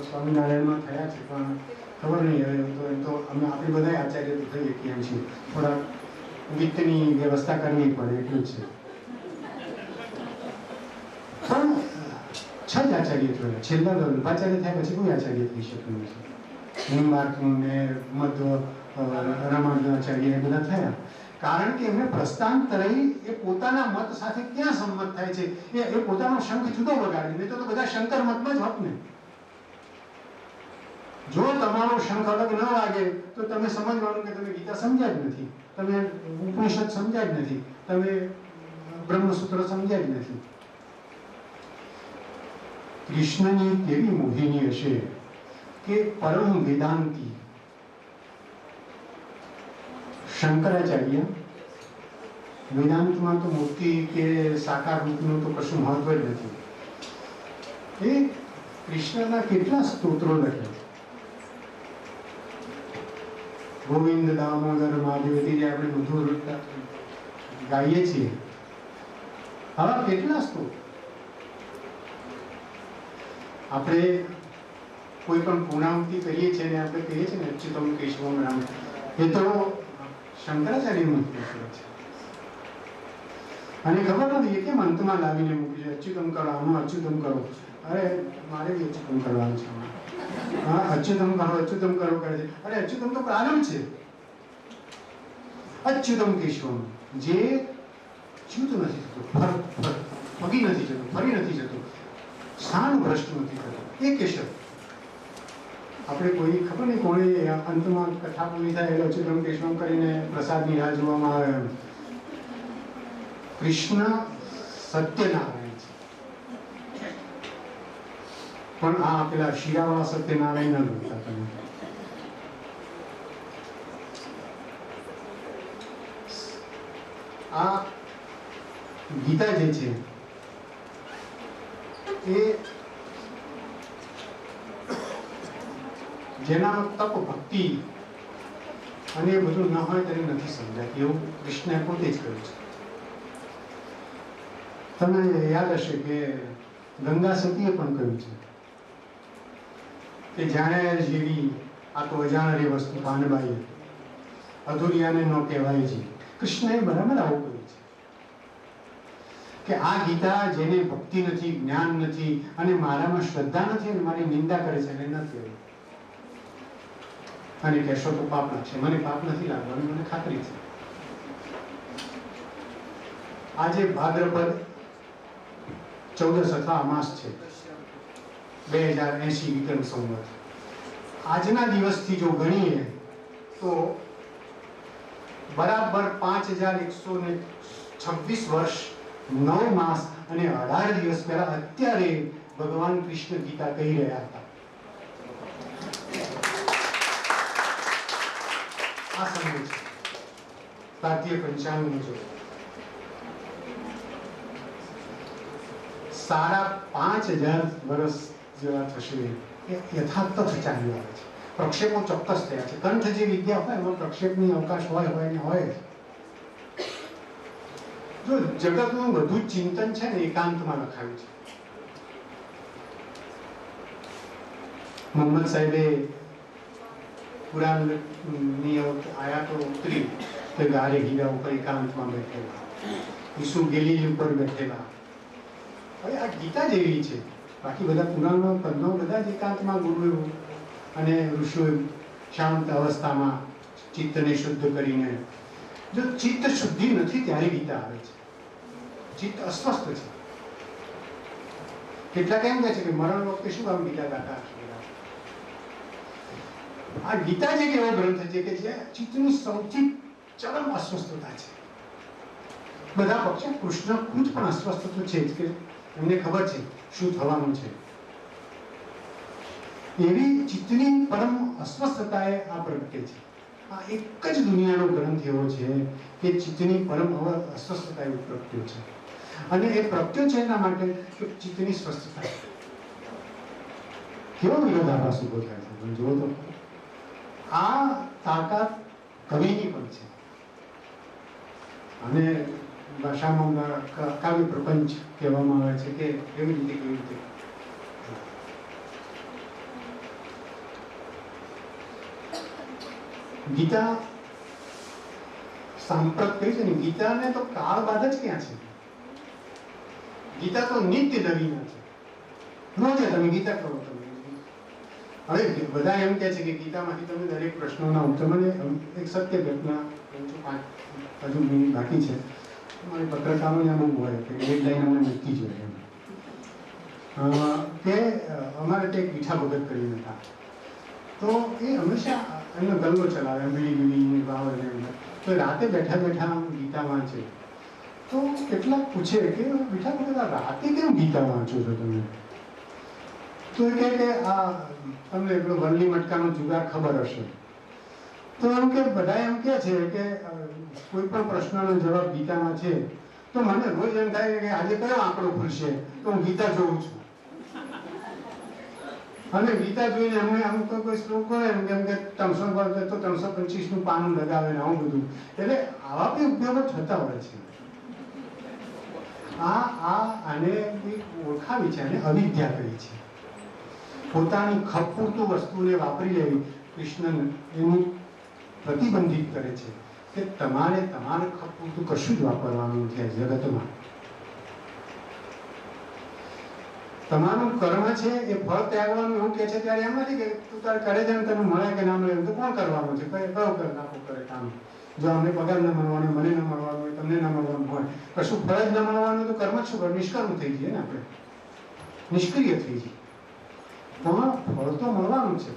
સ્વામિનારાયણમાં થયા છે, પણ ખબર નહીં હવે એમ તો અમે આપણે બધા આચાર્ય તો થઈએ કેમ છીએ. થોડા વિત્તની વ્યવસ્થા કરવી પડે એટલું જ છે. પણ 6 જ આચાર્ય થયા. છેલ્લા વલ્ભાચાર્ય થયા પછી કોઈ આચાર્ય થઈ શક્યું નથી. નિમ્બાર્કનું ને મધ્વ રામાનુજાચાર્ય એ બધા થયા. કારણ કે એમને પ્રસ્થાનત્રયી એ પોતાના મત સાથે ક્યાં સંમત થાય છે? એ પોતાનો શંખ જુદો વગાડી, નહીં તો બધા શંકર મતમાં જ હોત ને. જો તમારો શંખ અલગ ન વાગે તો તમે સમજવાનું કે તમે ગીતા સમજ્યા જ નથી, તમે ઉપનિષદ સમજ્યા જ નથી, તમે બ્રહ્મસૂત્ર સમજ્યા જ નથી. કૃષ્ણની કેવી મોહિની હશે કે પરમ વેદાંતી શંકરાચાર્ય વેદાંતમાં તો મૂર્તિ કે સાકાર રૂપનું તો કશું મહત્વ જ નથી. એ કૃષ્ણના કેટલા સ્તોત્રો લખ્યા. ગોવિંદ દામોદર માધવથી જે આપણે મધુર ગાઈએ છીએ, આવા કેટલા સ્તોત્ર. આપણે કોઈ પણ પૂર્ણાહુતિ કરીએ છીએ ને આપણે કહીએ છીએ ને અચ્યુતમ કેશવમ રામ, એ તો શંકરાચાર્યનું સ્તોત્ર છે. અને ખબર નથી એ કેમ અંતમાં લાવીને મૂકી છે અચ્યુતમ કરો, આનું અચ્યુતમ કરો. અરે મારે બી અચ્યુતમ કરવાનું છે. હા, અચ્યુતમ કરો કરે છે. અરે અચ્યુતમ તો પ્રારંભ છે. અચ્યુતમ કેશવમ, જે ચ્યુત નથી થતું, ફગી નથી જતું, ફરી નથી જતું, સ્થાન ભ્રષ્ટ નથી થતું, એ કેશવ. આપણે કોઈ ખબર નહીં કોણે અંતમાં કથા પૂરી થાય એટલે અચ્યુતમ કેશવમ કરીને પ્રસાદની રાહ જોવામાં આવે. કૃષ્ણ સત્યનારાયણ છે, પણ આ પેલા શિરાવાળા સત્યનારાયણ ન ગમતા તમે. આ ગીતા જે છે એ જેના તપ ભક્તિ અને એ બધું ન હોય તેને નથી સમજાતી, એવું કૃષ્ણએ પોતે જ કહ્યું છે. તમને યાદ હશે કે ગંગા સતીએ પણ કહ્યું છે કે જાણે જેવી આ તો અજાણ રે વસ્તુ પાનબાઈ, અધૂરિયાને ન કહેવાય છે. કૃષ્ણએ બરાબર આવું કહ્યું છે કે આ ગીતા જેને ભક્તિ નથી, જ્ઞાન નથી અને મારામાં શ્રદ્ધા નથી અને મારી નિંદા કરે છે એને નથી કહેવું. અને કહેશો તો પાપ લાગશે, મને પાપ નથી લાગવાનું, મને ખાતરી છે. આજે ભાદ્રપદ 14 અથવા અમાસ છે, 2080 વિક્રમ સંવત. આજના દિવસથી જો ગણીએ તો બરાબર 5126 વર્ષ 9 માસ અને 18 દિવસ પહેલા અત્યારે ભગવાન કૃષ્ણ ગીતા કહી રહ્યા હતા. આ સમય છે ભારતીય પંચાંગ મુજબ 5000 વર્ષ જેવા થશે. એ યથાર્થ ચાલ્યું આવે છે. પ્રક્ષેપો ચોક્કસ થયા છે. કંઠ જે વિદ્યા હોય એમાં પ્રક્ષેપની અવકાશ હોય ને હોય જ. જો જગતનું બધું જ ચિંતન છે ને એકાંતમાં લખાયું છે. મોહમ્મદ સાહેબે પુરાણની આયાતો ઉતરી તો ગારે હીરા ઉપર એકાંતમાં બેઠેલા, ઈસુ ગેલીલી ઉપર બેઠેલા. હવે આ ગીતા જેવી છે. બાકી બધા પુરાણો પદનો બધા જ એકાંતમાં ગુરુઓ અને ઋષિઓએ શાંત અવસ્થામાં ચિત્તને શુદ્ધ કરીને. જો ચિત્ત શુદ્ધિ નથી ત્યારે ગીતા આવે છે. ચિત્ત અસ્વસ્થ છે. કેટલાક એમ કહે છે કે મરણ વખતે શું કામ ગીતા ગાતા હશે. આ ગીતા જ એક એવો ગ્રંથ છે કે જે ચિત્તની સૌથી ચરમ અસ્વસ્થતા છે. બધા પક્ષે કૃષ્ણ ખુદ પણ અસ્વસ્થ તો છે જ કે એમને ખબર છે શું થવાનું છે. એવી ચિત્તની પરમ અસ્વસ્થતાએ આ પ્રગટે છે. આ એક જ દુનિયાનો ગ્રંથ એવો છે કે ચિત્તની પરમ અસ્વસ્થતા એવું પ્રગટ્યો છે. અને એ પ્રગટ્યો છે એના માટે કે ચિત્તની સ્વસ્થતા. કેવો વિરોધાભાસ ઉભો થાય છે જુઓ તો. આ તાકાત કવિની પણ છે. અને ભાષામાં કાવ્ય પ્રપંચ કહેવામાં આવે છે કે કેવી રીતે ગીતા સાંપ્રત કહી છે ને, ગીતાને તો કાળ બાદ જ ક્યાં છે. ગીતા તો નિત્ય નવીન છે. રોજ તમે ગીતા કરો. તમે હવે બધા એમ કહે છે કે ગીતામાંથી તમે દરેક પ્રશ્નોના ઉત્તર. મને એક સત્ય ઘટના હજુ મિનિટ બાકી છે. મારી પત્રકારોને બહુ હોય કે એક લાઈન અમને મૂકી જોઈએ એમ કે અમારે તે એક મીઠા ભગત કરીને હતા. તો એ હંમેશા એમનો ગલ્લો ચલાવે, બીડી ભાવ. તો રાતે બેઠા બેઠા ગીતા વાંચે. તો કેટલાક પૂછે કે મીઠા ભગત રાતે કેમ ગીતા વાંચો છો તમે? તો એ કહે કે આ તમને એટલો વરલી મટકાનો જુગાર ખબર હશે. તો એમ કે બધા એમ કહે છે કે કોઈ પણ પ્રશ્નનો જવાબ ગીતામાં છે. તો મને રોજ એમ થાય કે આજે કયો આંકડો ખુલશે તો હું ગીતા જોઉં છું. અને ગીતા જોઈને અમને આમ તો કોઈ શ્લોક હોય એમ કેમ કે 325નું પાનું લગાવે ને આવું બધું. એટલે આવા બી ઉપયોગો થતા હોય છે. આને ઓળખાવી છે, અને અવિદ્યા કરી છે. પોતાની ખપ પૂરતું વસ્તુને વાપરી લેવી કૃષ્ણ એનું પ્રતિબંધિત કરે છે કે તમારે તમારે ખપ પૂરતું કશું જ વાપરવાનું નથી આ જગતમાં. તમારું કર્મ છે એ ફળ ત્યાગવાનું એવું કે છે ત્યારે એમ નથી કે તું તારે કરે છે તને મળે કે ના મળે તો કોણ કરવાનું છે? કયો કર નાખો કરે કામ. જો અમને પગાર ન મળવાનો, મને ન મળવાનું હોય, તમને ન મળવાનું હોય, કશું ફળ જ ન મળવાનું તો કર્મ જ શું કર? નિષ્કર્મ થઈ જઈએ ને આપણે, નિષ્ક્રિય થઈ જઈએ. પણ ફળ તો મળવાનું છે.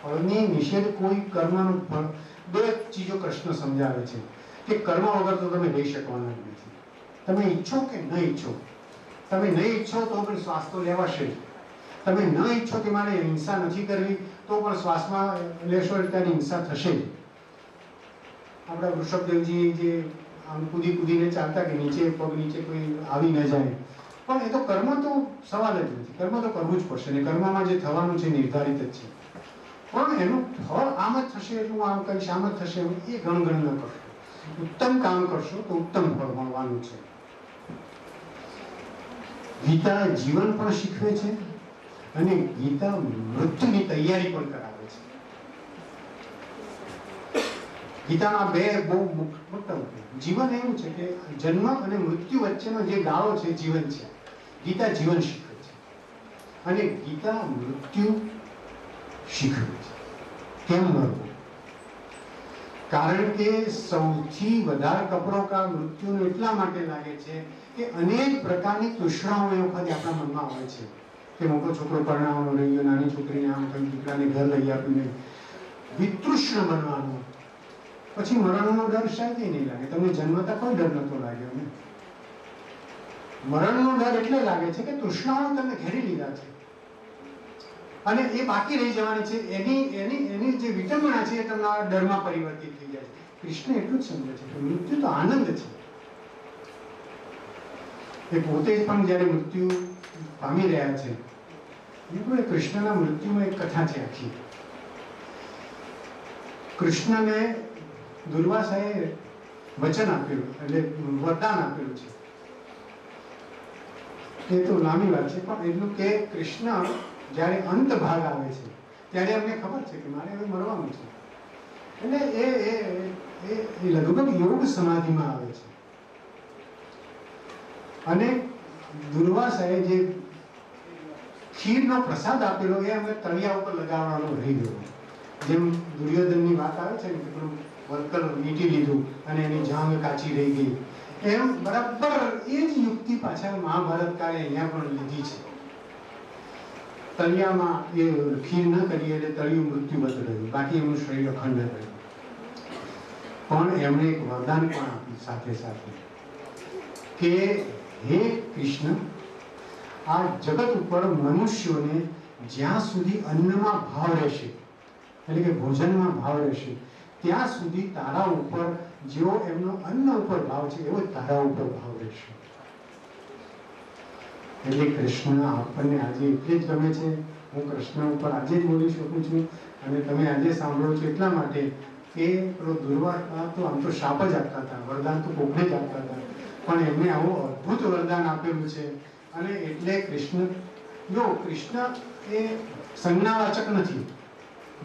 ફળની નિષેધ કોઈ કર્મનું ફળ. બે ચીજો કૃષ્ણ સમજાવે છે કે કર્મ વગર તો તમે રહી શકવાના નથી. તમે ઈચ્છો કે ન ઈચ્છો, તમે નહીં ઈચ્છો તો પણ શ્વાસ તો લેવાશે. તમે ન ઈચ્છો કે મારે હિંસા નથી કરવી તો પણ શ્વાસમાં લેશો એટલે હિંસા થશે. આપણા વૃષભદેવજી જે આમ કૂદીને ચાલતા કે નીચે પગ નીચે કોઈ આવી ન જાય. પણ એ તો કર્મ તો સવાલ જ નથી. કર્મ તો કરવું જ પડશે ને કર્મમાં જે થવાનું છે નિર્ધારિત જ છે. પણ એનું ફળ આમ જ થશે એટલે હું આમ કહીશ, આમ જ થશે એ ગણગણ ન કરશો. ઉત્તમ કામ કરશો તો ઉત્તમ ફળ મળવાનું છે. ગીતા જીવન પણ શીખવે છે અને ગીતા મૃત્યુની તૈયારી પણ કરાવે છે. ગીતામાં બે બહુ મોટા જીવન એવું છે કે જન્મ અને મૃત્યુ વચ્ચેનો જે ગાળો છે જીવન છે. ગીતા જીવન શીખવે છે અને ગીતા મૃત્યુ શીખવે છે. કેમ મરવું? કારણ કે સૌથી વધારે કપરોકા મૃત્યુનો એટલા માટે લાગે છે કે અનેક પ્રકારની તૃષ્ણાઓ એ વખતે આપણા મનમાં આવે છે કે મોટો છોકરો પરણાવવાનો રહી ગયો, નાની છોકરીને આમ કરી, દીકરાને ઘર લઈ આપીને વિતૃષ્ણ બનવાનું. પછી મરણનો ડર શાયદ નહીં લાગે. તમને જન્મતા કોઈ ડર નતો લાગ્યો ને? મરણનો ડર એટલે લાગે છે કે તૃષ્ણાઓ તમને ઘેરી લીધા છે અને એ બાકી રહી જવાની છે. એની જે વિટંબણા છે એ તમારા ડરમાં પરિવર્તિત થઈ જાય છે. કૃષ્ણ એટલું જ સમજે છે કે મૃત્યુ તો આનંદ છે. એ પોતે પણ જ્યારે મૃત્યુ પામી રહ્યા છે, બિલકુલ કૃષ્ણના મૃત્યુમાં એક કથા છે આખી. કૃષ્ણને દુર્વાસાએ વચન આપેલું, એટલે વરદાન આપેલું છે. એ તો લાંબી વાત છે, પણ એટલું કે કૃષ્ણ જ્યારે અંત ભાગ આવે છે ત્યારે અમને ખબર છે કે મારે હવે મરવાનું છે. એટલે એ લગભગ યોગ સમાધિમાં આવે છે અને દુર્વાસાએ જે ખીરનો પ્રસાદ આપેલો એ અમે તળિયા ઉપર લગાવવાનો રહી ગયો. જેમ દુર્યોધનની વાત આવે છે ને કે પેલું વર્કર મીટી લીધું અને એની જાંગ કાચી રહી ગઈ, એમ બરાબર એ જ યુક્તિ પાછળ મહાભારત કાળે અહીંયા પણ લીધી છે. તળિયામાં એ ખીર ન કરી એટલે તળિયું મૃત્યુવત રહ્યું, બાકી એમનું શરીર અખંડ રહ્યું. પણ એમણે એક વરદાન પણ આપ્યું સાથે સાથે કે હે કૃષ્ણ, આ જગત ઉપર મનુષ્યોને જ્યાં સુધી અન્નમાં ભાવ રહેશે, એટલે કે ભોજનમાં ભાવ રહેશે, ત્યાં સુધી તારા ઉપર જેવો એમનો અન્ન ઉપર ભાવ છે એવો તારા ઉપર ભાવ રહેશે. એટલે કૃષ્ણ આપણને આજે એટલે જ ગમે છે. હું કૃષ્ણ ઉપર આજે જ બોલી શકું છું અને તમે આજે સાંભળો છો એટલા માટે કે પેલો દુર્વાસા તો આમ તો શાપ જ આપતા હતા, વરદાન તો કોકને જ આપતા હતા, પણ એમને આવું અદ્ભુત વરદાન આપેલું છે. અને એટલે કૃષ્ણ એ સંજ્ઞાવાચક નથી,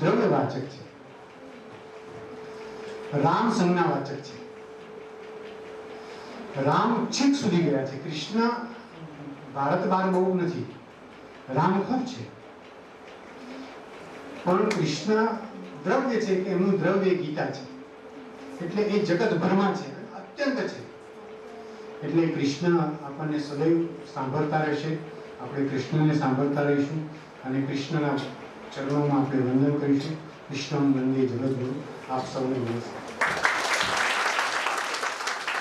દ્રવ્યવાચક છે. રામ સંજ્ઞાવાચક છે. રામ છેક સુધી ગયા છે. કૃષ્ણ ભારત બહાર બહુ નથી, રામ ખૂબ છે. પણ કૃષ્ણ દ્રવ્ય છે કે એમનું દ્રવ્ય ગીતા છે, એટલે એ જગતભરમાં છે, અત્યંત છે. એટલે કૃષ્ણ આપણને સદૈવ સાંભળતા રહેશે. આપણે કૃષ્ણને સાંભળતા રહીશું અને કૃષ્ણના ચરણોમાં આપણે વંદન કરીશું. કૃષ્ણ વંદે જગદગુરુ. આપ સૌને નમસ્કાર.